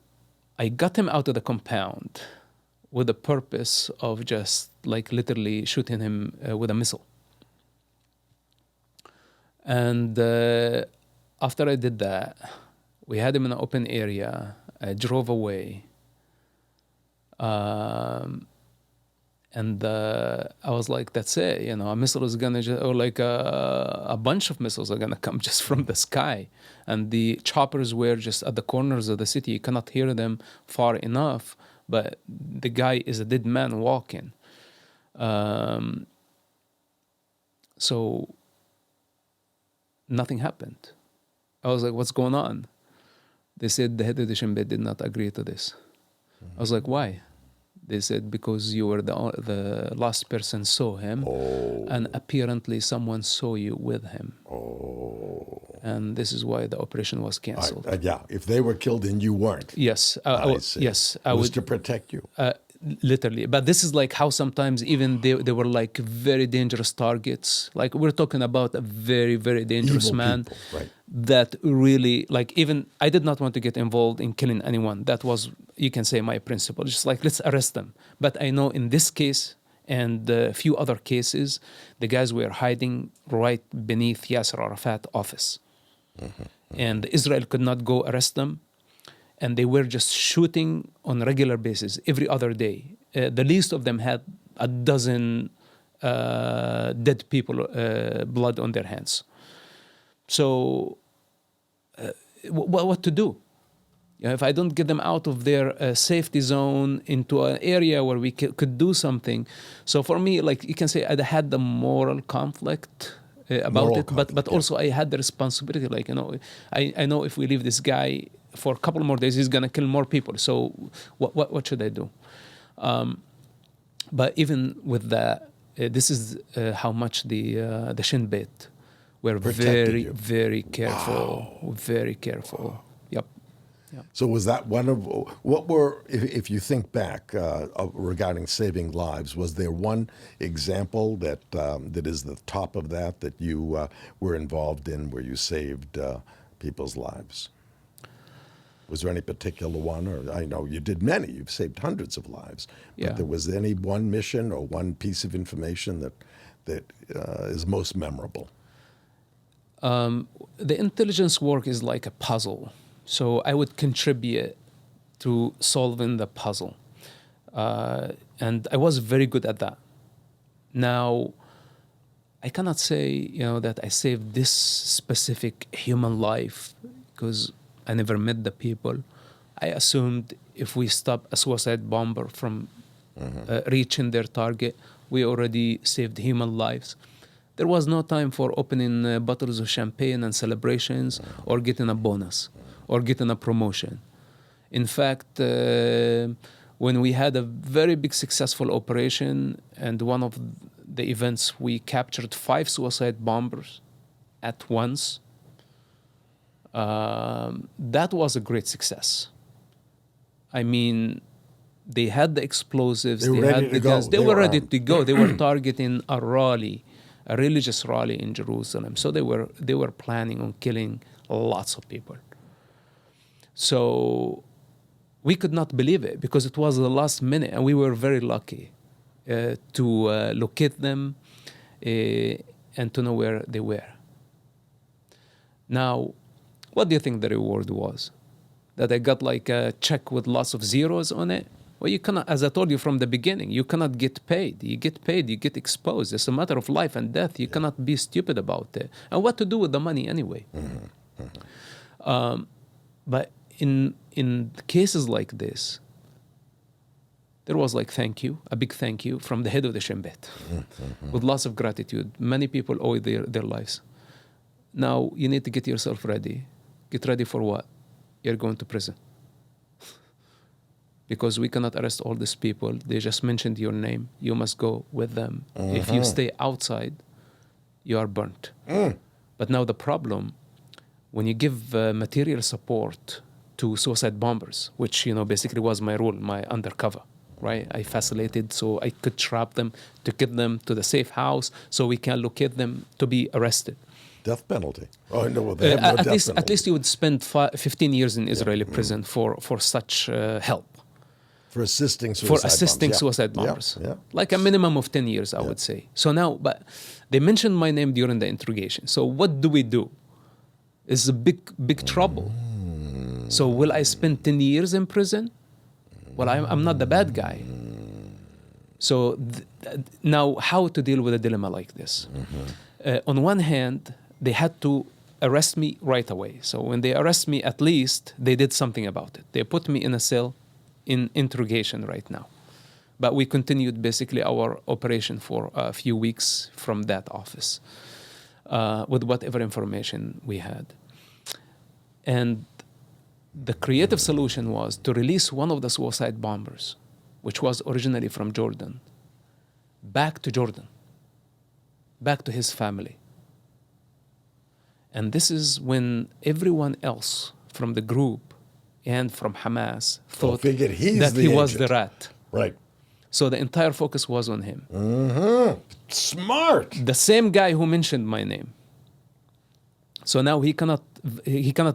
I got him out of the compound with the purpose of just like literally shooting him with a missile. And after I did that, we had him in an open area. I drove away. And I was like, that's it. You know, a missile is going to, or like a bunch of missiles are going to come just from the sky. And the choppers were just at the corners of the city. You cannot hear them far enough. But the guy is a dead man walking. So nothing happened. I was like, what's going on? They said the head of the Shin Bet did not agree to this. I was like, why? They said, because you were the last person saw him, and apparently someone saw you with him. And this is why the operation was canceled. Yeah, if they were killed and you weren't. Yes. Yes. It was to protect you. Literally. But this is like how sometimes even they were like very dangerous targets. Like we're talking about a very, very dangerous Evil man. people, right. That really, like even, I did not want to get involved in killing anyone. That was, you can say, my principle. Just like, let's arrest them. But I know in this case and a few other cases, the guys were hiding right beneath Yasser Arafat office. And Israel could not go arrest them. And they were just shooting on a regular basis every other day. The least of them had a dozen dead people, blood on their hands. So what to do? You know, if I don't get them out of their safety zone into an area where we could do something. So for me, like you can say, I had the moral conflict about it, but also I had the responsibility. Like, you know, I know if we leave this guy, for a couple more days, he's going to kill more people. So what should I do? But even with that, this is how much the Shin Bet were very, very careful, very careful. Yep. So was that one of what were, if you think back regarding saving lives, was there one example that that is the top of that you were involved in where you saved people's lives? Was there any particular one? Or I know you did many. You've saved hundreds of lives. But there was any one mission or one piece of information that is most memorable? The intelligence work is like a puzzle. So I would contribute to solving the puzzle. And I was very good at that. Now, I cannot say, that I saved this specific human life because I never met the people. I assumed if we stop a suicide bomber from reaching their target, we already saved human lives. There was no time for opening bottles of champagne and celebrations or getting a bonus or getting a promotion. In fact, when we had a very big successful operation and one of the events, we captured 5 suicide bombers at once. That was a great success. I mean, they had the explosives, they had the guns, they were ready to go. They were targeting a rally, a religious rally in Jerusalem. So they were planning on killing lots of people. So we could not believe it because it was the last minute, and we were very lucky to locate them and to know where they were. Now, what do you think the reward was? That I got like a check with lots of zeros on it? Well, you cannot, as I told you from the beginning, you cannot get paid. You get paid, you get exposed. It's a matter of life and death. You cannot be stupid about it. And what to do with the money anyway? But in cases like this, there was like a big thank you from the head of the Shin Bet with lots of gratitude. Many people owe their lives. Now you need to get yourself ready. Get ready for what? You're going to prison. Because we cannot arrest all these people. They just mentioned your name. You must go with them. If you stay outside, you are burnt. But now the problem, when you give material support to suicide bombers, which basically was my role, my undercover, right? I facilitated so I could trap them, to get them to the safe house so we can locate them to be arrested. Death penalty. Oh, no, they have no death penalty. At least you would spend 15 years in Israeli prison for such help. For assisting suicide bombers. Like a minimum of 10 years, I would say. So now, but they mentioned my name during the interrogation. So what do we do? It's a big trouble. So will I spend 10 years in prison? Well, I'm not the bad guy. So now how to deal with a dilemma like this? On one hand, they had to arrest me right away. So when they arrest me, at least they did something about it. They put me in a cell in interrogation right now. But we continued basically our operation for a few weeks from that office with whatever information we had. And the creative solution was to release one of the suicide bombers, which was originally from Jordan, back to Jordan, back to his family. And this is when everyone else from the group and from Hamas thought that he was the rat. Right. So the entire focus was on him. Smart. The same guy who mentioned my name. So now he cannot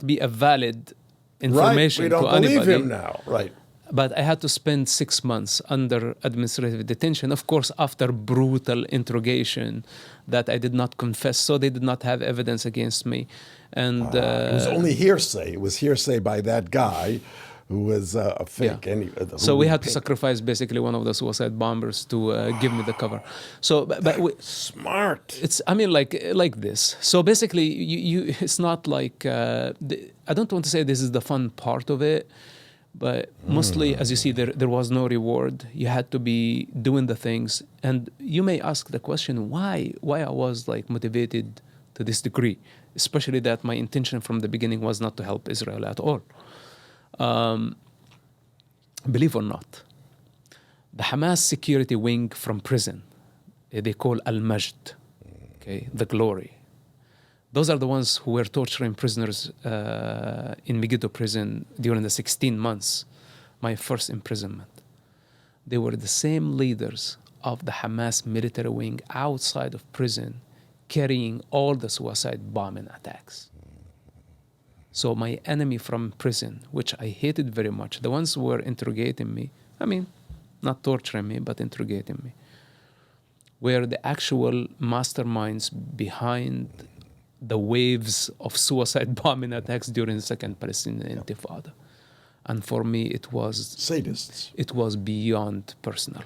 be a valid information we don't to anybody. believe him now. Right. But I had to spend 6 months under administrative detention, of course, after brutal interrogation that I did not confess, so they did not have evidence against me. And it was only hearsay. It was hearsay by that guy who was a fake. So we had to sacrifice basically one of the suicide bombers to give me the cover. So, but smart. It's like this. So basically, you it's not like I don't want to say this is the fun part of it. But mostly, as you see, there was no reward. You had to be doing the things. And you may ask the question, why I was like motivated to this degree, especially that my intention from the beginning was not to help Israel at all. Believe or not, the Hamas security wing from prison, they call Al-Majd, okay, the glory. Those are the ones who were torturing prisoners in Megiddo prison during the 16 months, my first imprisonment. They were the same leaders of the Hamas military wing outside of prison, carrying all the suicide bombing attacks. So my enemy from prison, which I hated very much, the ones who were interrogating me, I mean, not torturing me, but interrogating me, were the actual masterminds behind the waves of suicide bombing attacks during the Second Palestinian Intifada. And for me, it was... Sadists. It was beyond personal.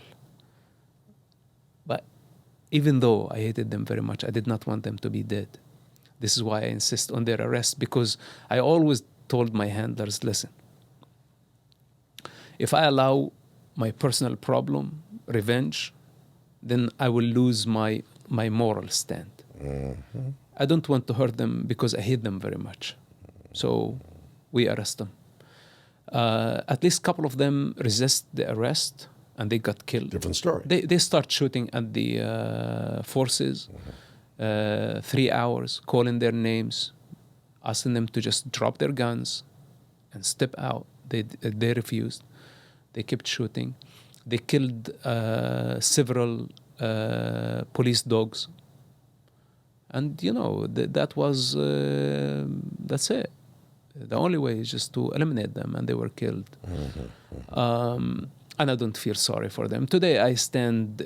But even though I hated them very much, I did not want them to be dead. This is why I insist on their arrest, because I always told my handlers, listen, if I allow my personal problem, revenge, then I will lose my moral stand. Mm-hmm. I don't want to hurt them because I hate them very much. So we arrest them. At least a couple of them resist the arrest and they got killed. Different story. They start shooting at the forces. 3 hours, calling their names, asking them to just drop their guns and step out. They refused. They kept shooting. They killed several police dogs. And, you know, that was, that's it. The only way is just to eliminate them, and they were killed. And I don't feel sorry for them. Today, I stand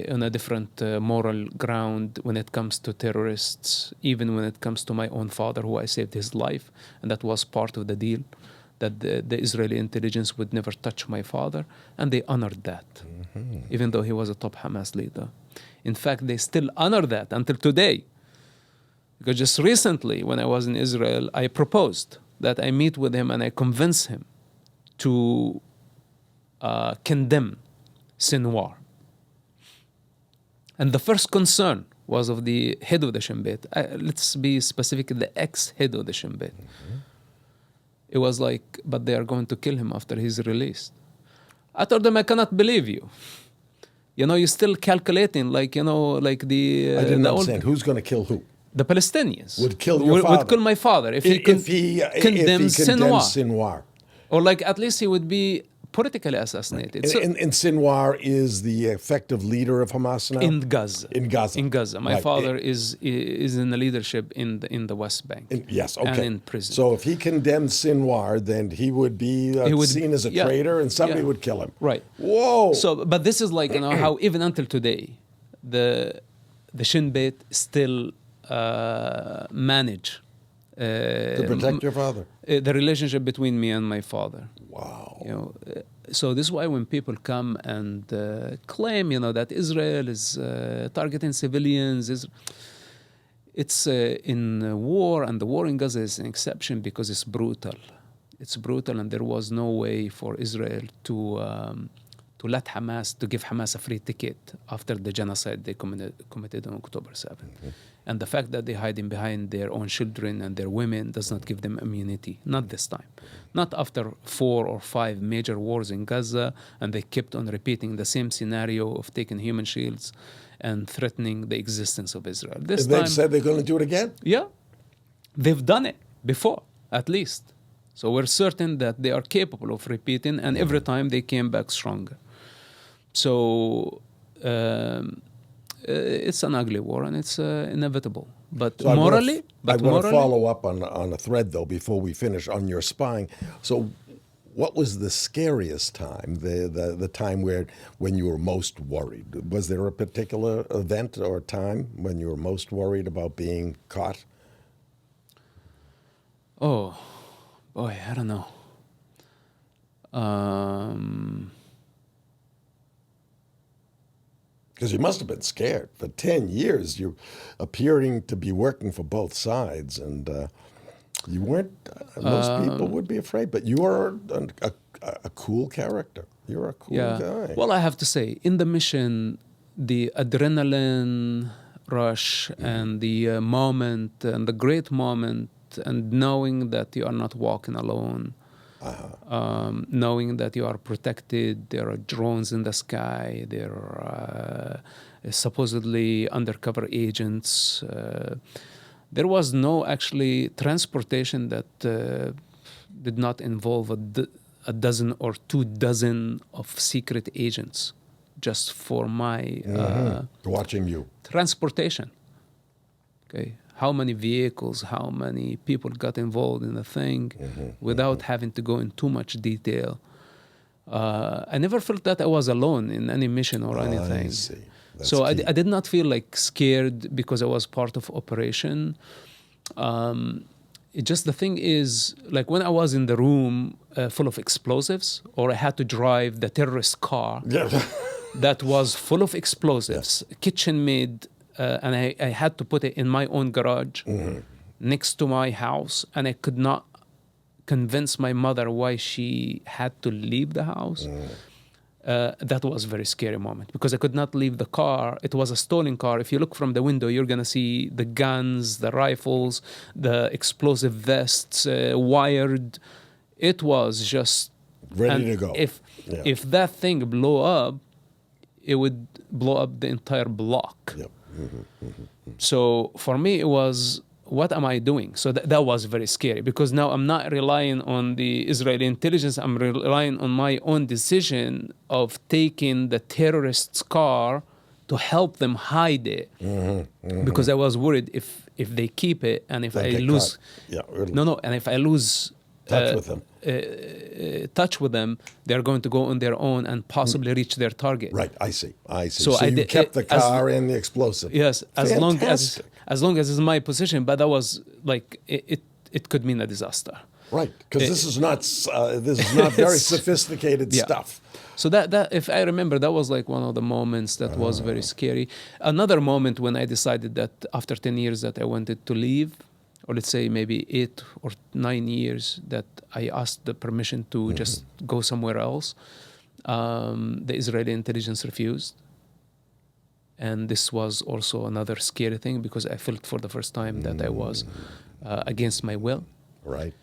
on a different moral ground when it comes to terrorists, even when it comes to my own father, who I saved his life. And that was part of the deal, that the Israeli intelligence would never touch my father. And they honored that, even though he was a top Hamas leader. In fact, they still honor that until today. Because just recently, when I was in Israel, I proposed that I meet with him and I convince him to condemn Sinwar. And the first concern was of the head of the Shin Bet. Let's be specific, the ex-head of the Shin Bet. It was like, but they are going to kill him after he's released. I told them, I cannot believe you. You know, you're still calculating, like, you know, like the... I didn't understand. Who's going to kill who? The Palestinians. Would kill your father. Would kill my father if he condemns Sinwar. Or like, at least he would be politically assassinated. And Sinwar is the effective leader of Hamas now? In Gaza. In Gaza. In Gaza. My father is in the leadership in the West Bank. Yes, okay. And in prison. So if he condemns Sinwar, then he would be seen as a traitor, and somebody would kill him. Right. Whoa. So, but this is like, you know, how even until today, the Shin Bet still manage to protect your father. The relationship between me and my father. Wow. You know, so this is why when people come and claim, you know, that Israel is targeting civilians, it's in war, and the war in Gaza is an exception because it's brutal. It's brutal, and there was no way for Israel to let Hamas, to give Hamas a free ticket after the genocide they committed on October 7th. And the fact that they're hiding behind their own children and their women does not give them immunity. Not this time. Not after 4 or 5 major wars in Gaza, and they kept on repeating the same scenario of taking human shields and threatening the existence of Israel. This time, they've said they're going to do it again? Yeah. They've done it before, at least. So we're certain that they are capable of repeating, and every time they came back stronger. So... it's an ugly war, and it's inevitable. But so morally... I want to follow up on a thread, though, before we finish on your spying. So what was the scariest time, the time when you were most worried? Was there a particular event or time when you were most worried about being caught? Oh, boy, I don't know. Because you must have been scared. For 10 years, you're appearing to be working for both sides, and you weren't, most people would be afraid, but you are a cool character. You're a cool guy. Well, I have to say, in the mission, the adrenaline rush and the moment, and the great moment, and knowing that you are not walking alone. knowing that you are protected. There are drones in the sky. There are supposedly undercover agents. There was no actually transportation that did not involve a dozen or 2 dozen of secret agents just for my watching you. transportation. Okay, how many vehicles, how many people got involved in the thing without having to go in too much detail. I never felt that I was alone in any mission or anything. I see. That's So I key. did not feel like scared because I was part of operation. Just the thing is, like when I was in the room full of explosives, or I had to drive the terrorist car that was full of explosives, kitchen made, and I had to put it in my own garage next to my house, and I could not convince my mother why she had to leave the house. That was a very scary moment because I could not leave the car. It was a stolen car. If you look from the window, you're going to see the guns, the rifles, the explosive vests, wired. It was just ready to go. If that thing blew up, it would blow up the entire block. Yep. So for me, it was, what am I doing? So that was very scary because now I'm not relying on the Israeli intelligence. I'm relying on my own decision of taking the terrorists' car to help them hide it. Because I was worried if they keep it and if I lose... and if I lose... touch with them. Touch with them, they're going to go on their own and possibly reach their target. Right, I see. So you kept the car and the explosive. Yes, Fantastic. as long as it's my position, but that was like it could mean a disaster. Right, because this is not very sophisticated stuff. So that if I remember, that was like one of the moments that was very scary. Another moment when I decided that after 10 years that I wanted to leave, or let's say maybe 8 or 9 years, that I asked the permission to just go somewhere else. The Israeli intelligence refused. And this was also another scary thing because I felt for the first time that I was against my will. Right.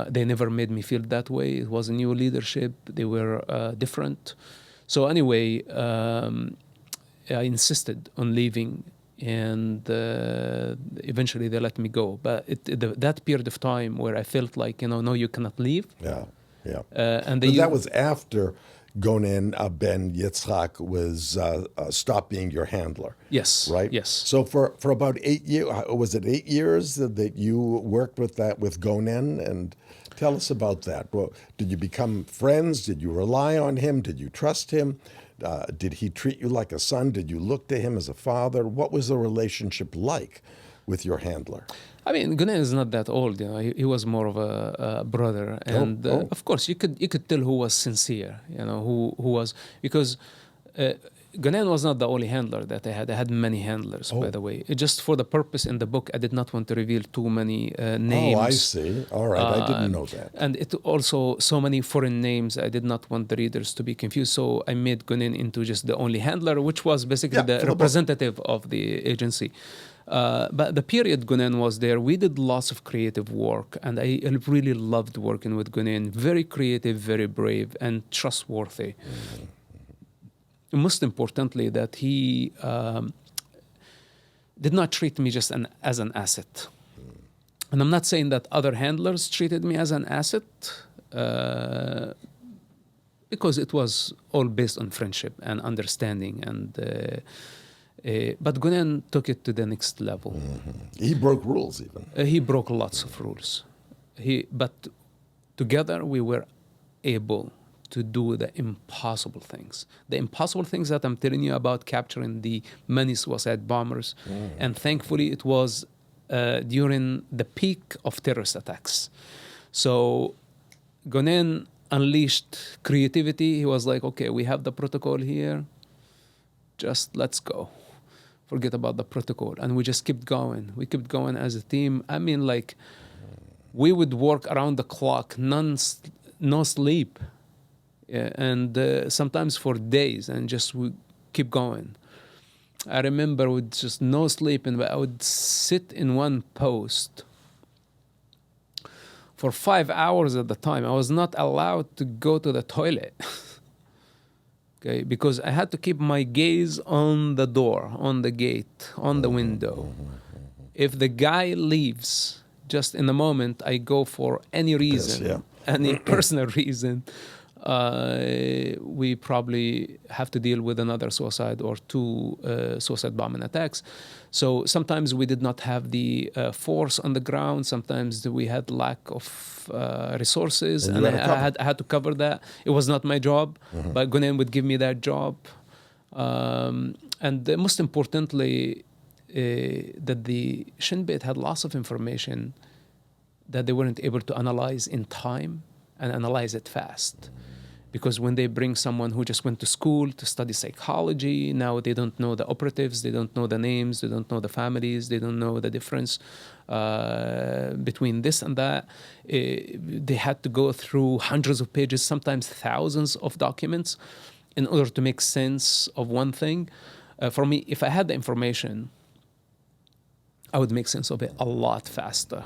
They never made me feel that way. It was a new leadership. They were different. So anyway, I insisted on leaving, and eventually they let me go. But that period of time where I felt like, no, you cannot leave. Yeah. And that was after Gonen Ben Yitzhak was stopped being your handler. Yes. Right? Yes. So for about 8 years, was it 8 years that you worked with Gonen? And tell us about that. Well, did you become friends? Did you rely on him? Did you trust him? Did he treat you like a son? Did you look to him as a father? What was the relationship like with your handler? I mean, Gonen is not that old. He was more of a brother, and of course, you could tell who was sincere. Who was, because Gonen was not the only handler that I had. I had many handlers, by the way. Just for the purpose in the book, I did not want to reveal too many names. Oh, I see. All right, I didn't know that. And it also so many foreign names. I did not want the readers to be confused, so I made Gonen into just the only handler, which was basically the representative of the agency. But the period Gonen was there, we did lots of creative work, and I really loved working with Gonen. Very creative, very brave, and trustworthy. Most importantly, that he did not treat me just as an asset. And I'm not saying that other handlers treated me as an asset, because it was all based on friendship and understanding, and but Gonen took it to the next level. He broke rules even. He broke lots of rules. But together we were able to do the impossible things. The impossible things that I'm telling you about, capturing the many suicide bombers. And thankfully it was during the peak of terrorist attacks. So Gonen unleashed creativity. He was like, okay, we have the protocol here. Just let's go. Forget about the protocol. And we just kept going. We kept going as a team. I mean, like, we would work around the clock, no sleep. And sometimes for days, and just we keep going. I remember with just no sleep, and I would sit in one post for 5 hours at the time. I was not allowed to go to the toilet. Okay, because I had to keep my gaze on the door, on the gate, on the window. If the guy leaves just in a moment, I go for any reason, any personal reason, we probably have to deal with another suicide or two suicide bombing attacks. So sometimes we did not have the force on the ground. Sometimes we had lack of resources, and I had to cover that. It was not my job, but Gunen would give me that job. And most importantly, that the Shin Bet had lots of information that they weren't able to analyze in time and analyze it fast. Because when they bring someone who just went to school to study psychology, now they don't know the operatives, they don't know the names, they don't know the families, they don't know the difference between this and that. They had to go through hundreds of pages, sometimes thousands of documents in order to make sense of one thing. For me, if I had the information, I would make sense of it a lot faster.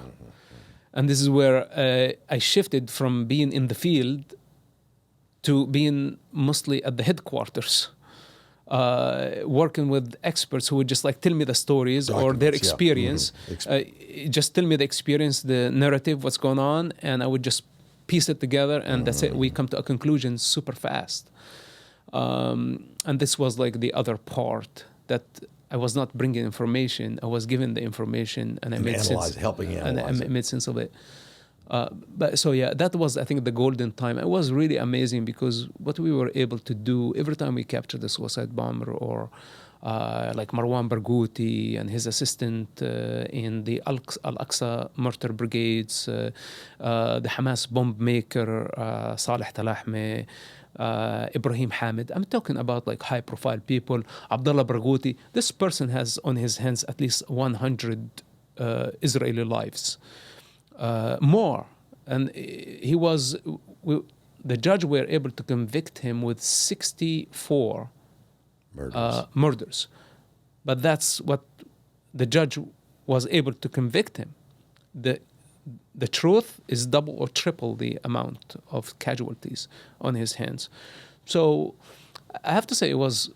And this is where I shifted from being in the field to being mostly at the headquarters, working with experts who would just like tell me the stories or their experience. Just tell me the experience, the narrative, what's going on, and I would just piece it together, and that's it. We come to a conclusion super fast. And this was like the other part, that I was not bringing information. I was given the information, and I made sense. Helping analyze and I made sense of it. But so yeah, that was, I think, the golden time. It was really amazing because what we were able to do every time we captured a suicide bomber, or like Marwan Barghouti and his assistant in the Al-Aqsa mortar brigades, the Hamas bomb maker Saleh Talahme, Ibrahim Hamid. I'm talking about like high profile people. Abdullah Barghouti. This person has on his hands at least 100 Israeli lives. More. And he was, the judge were able to convict him with 64 murders. But that's what the judge was able to convict him. The truth is double or triple the amount of casualties on his hands. So I have to say it was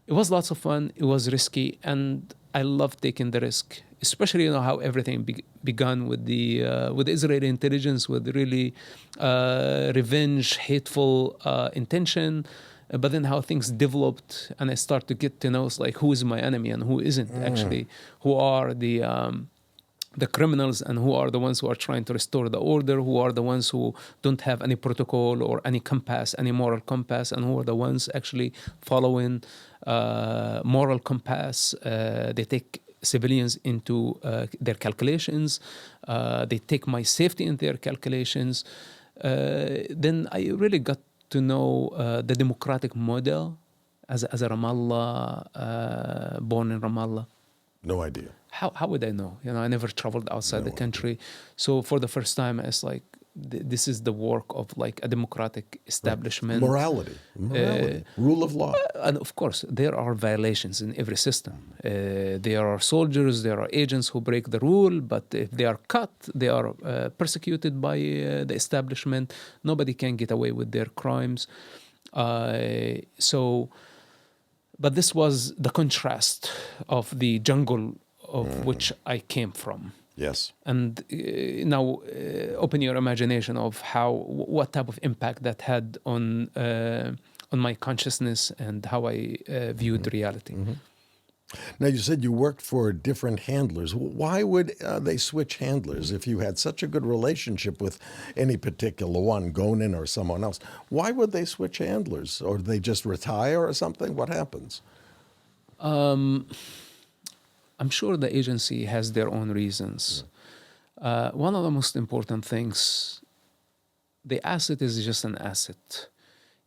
lots of fun. It was risky, and I loved taking the risk, especially how everything began with the Israeli intelligence, with really revenge, hateful intention. But then how things developed, and I start to get to know like who is my enemy and who isn't actually, who are the criminals and who are the ones who are trying to restore the order, who are the ones who don't have any protocol or any compass, any moral compass, and who are the ones actually following moral compass. They take civilians into their calculations. They take my safety in their calculations. Then I really got to know the democratic model as a Ramallah, born in Ramallah. No idea. How would I know? I never traveled outside the country. So for the first time, it's like this is the work of like a democratic establishment. Morality, rule of law. And of course, there are violations in every system. There are soldiers, there are agents who break the rule, but if they are caught, they are persecuted by the establishment. Nobody can get away with their crimes. But this was the contrast of the jungle of which I came from. Yes. And now open your imagination of what type of impact that had on my consciousness and how I viewed reality. Now, you said you worked for different handlers. Why would they switch handlers if you had such a good relationship with any particular one, Gonen or someone else? Why would they switch handlers? Or they just retire or something? What happens? I'm sure the agency has their own reasons. One of the most important things, the asset is just an asset.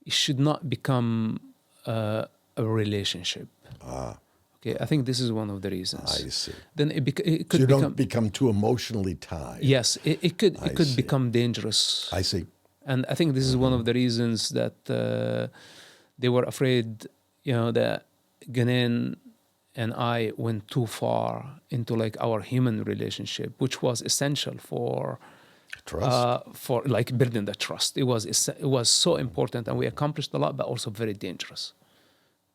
It should not become a relationship. Okay, I think this is one of the reasons. I see. Then it could so you don't become too emotionally tied. Yes, it could become dangerous. I see. And I think this is one of the reasons that they were afraid, that Ghanen and I went too far into like our human relationship, which was essential for Trust. for like building the trust. It was so important, and we accomplished a lot, but also very dangerous.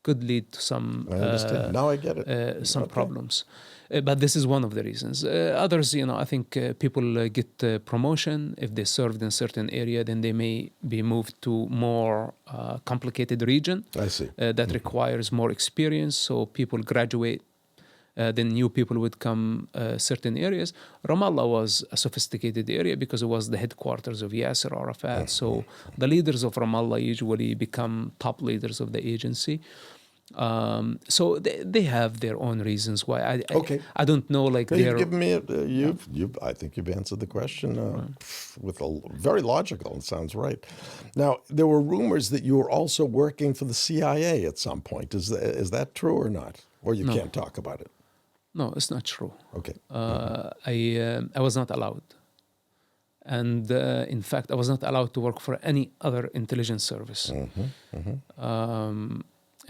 Could lead to some I understand. Now I get it. some Okay. problems. But this is one of the reasons. Others, I think people get promotion. If they served in a certain area, then they may be moved to more complicated region I see. that requires more experience. So people graduate. Then new people would come certain areas. Ramallah was a sophisticated area because it was the headquarters of Yasser Arafat. So the leaders of Ramallah usually become top leaders of the agency. So they have their own reasons why. I don't know. Like You've given me I think you've answered the question with a very logical. It sounds right. Now there were rumors that you were also working for the CIA at some point. Is that true or not? Or you can't talk about it? No, it's not true. Okay. I was not allowed, and in fact, I was not allowed to work for any other intelligence service.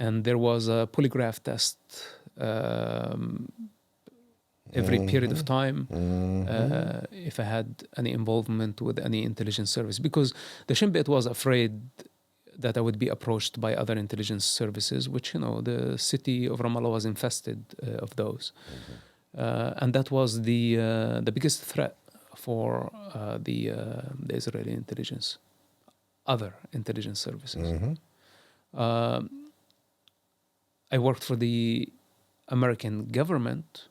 And there was a polygraph test every period of time if I had any involvement with any intelligence service, because the Shin Bet was afraid that I would be approached by other intelligence services, which, the city of Ramallah was infested of those. And that was the biggest threat for the Israeli intelligence, other intelligence services. I worked for the American government.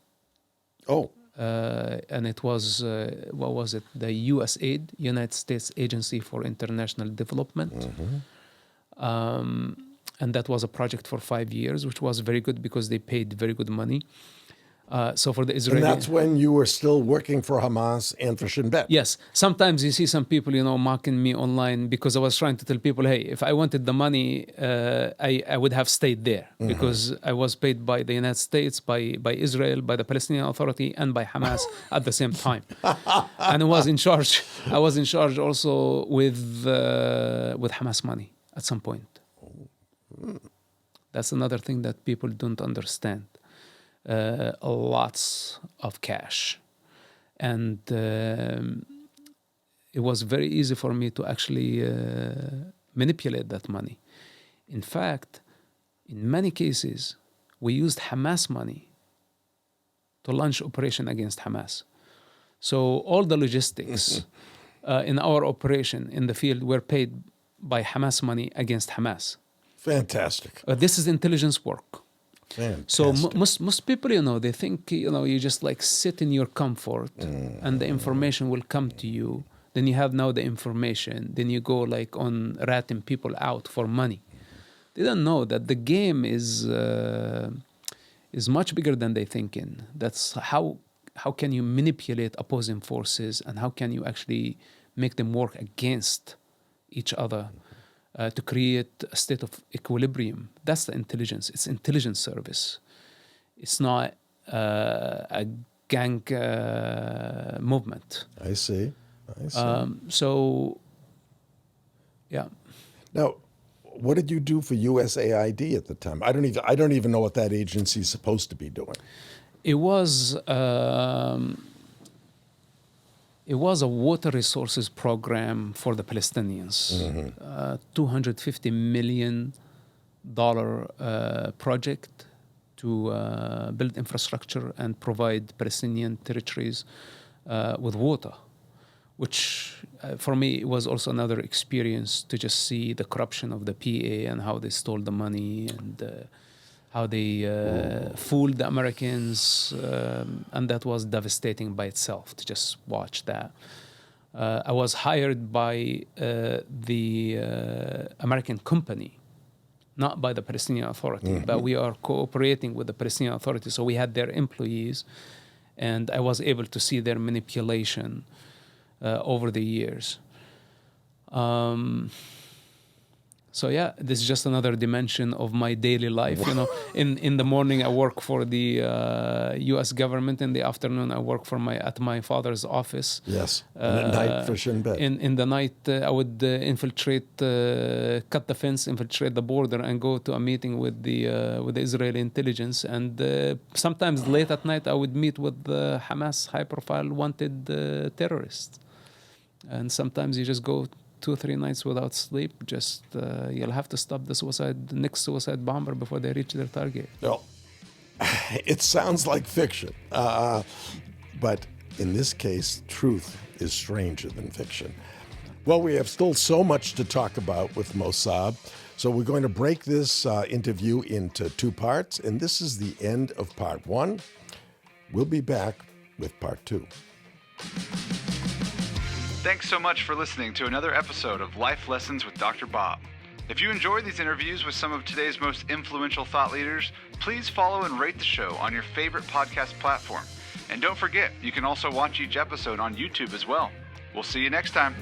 Oh. And it was, what was it? The USAID, United States Agency for International Development. And that was a project for 5 years, which was very good because they paid very good money. So for the Israeli... And that's when you were still working for Hamas and for Shin Bet. Yes. Sometimes you see some people, mocking me online because I was trying to tell people, hey, if I wanted the money, I would have stayed there because I was paid by the United States, by Israel, by the Palestinian Authority, and by Hamas at the same time. And I was in charge. I was in charge also with Hamas money at some point. That's another thing that people don't understand. Lots of cash, and it was very easy for me to actually manipulate that money. In fact, in many cases, we used Hamas money to launch operation against Hamas. So all the logistics in our operation in the field were paid by Hamas money against Hamas. Fantastic. This is intelligence work. Fantastic. So most people, they think, you just like sit in your comfort and the information will come to you. Then you have now the information. Then you go like on ratting people out for money. They don't know that the game is much bigger than they thinking. That's how can you manipulate opposing forces, and how can you actually make them work against each other to create a state of equilibrium. That's the intelligence. It's intelligence service. It's not a gang movement. I see. So, yeah. Now, what did you do for USAID at the time? I don't even know what that agency is supposed to be doing. It was a water resources program for the Palestinians. $250 million project to build infrastructure and provide Palestinian territories with water, which for me was also another experience to just see the corruption of the PA and how they stole the money and how they fooled the Americans, and that was devastating by itself to just watch that. I was hired by the American company, not by the Palestinian Authority, but we are cooperating with the Palestinian Authority, so we had their employees, and I was able to see their manipulation over the years. So yeah, this is just another dimension of my daily life. In the morning I work for the U.S. government. In the afternoon I work at my father's office. Yes, and at night for Shin Bet. In the night I would cut the fence, infiltrate the border, and go to a meeting with the Israeli intelligence. And sometimes late at night I would meet with the Hamas high-profile wanted terrorists. And sometimes you just go 2 or 3 nights without sleep. Just you'll have to stop the next suicide bomber before they reach their target. No, it sounds like fiction, but in this case, truth is stranger than fiction. Well, we have still so much to talk about with Mosab, so we're going to break this interview into 2 parts, and this is the end of part 1. We'll be back with part 2. Thanks so much for listening to another episode of Life Lessons with Dr. Bob. If you enjoyed these interviews with some of today's most influential thought leaders, please follow and rate the show on your favorite podcast platform. And don't forget, you can also watch each episode on YouTube as well. We'll see you next time.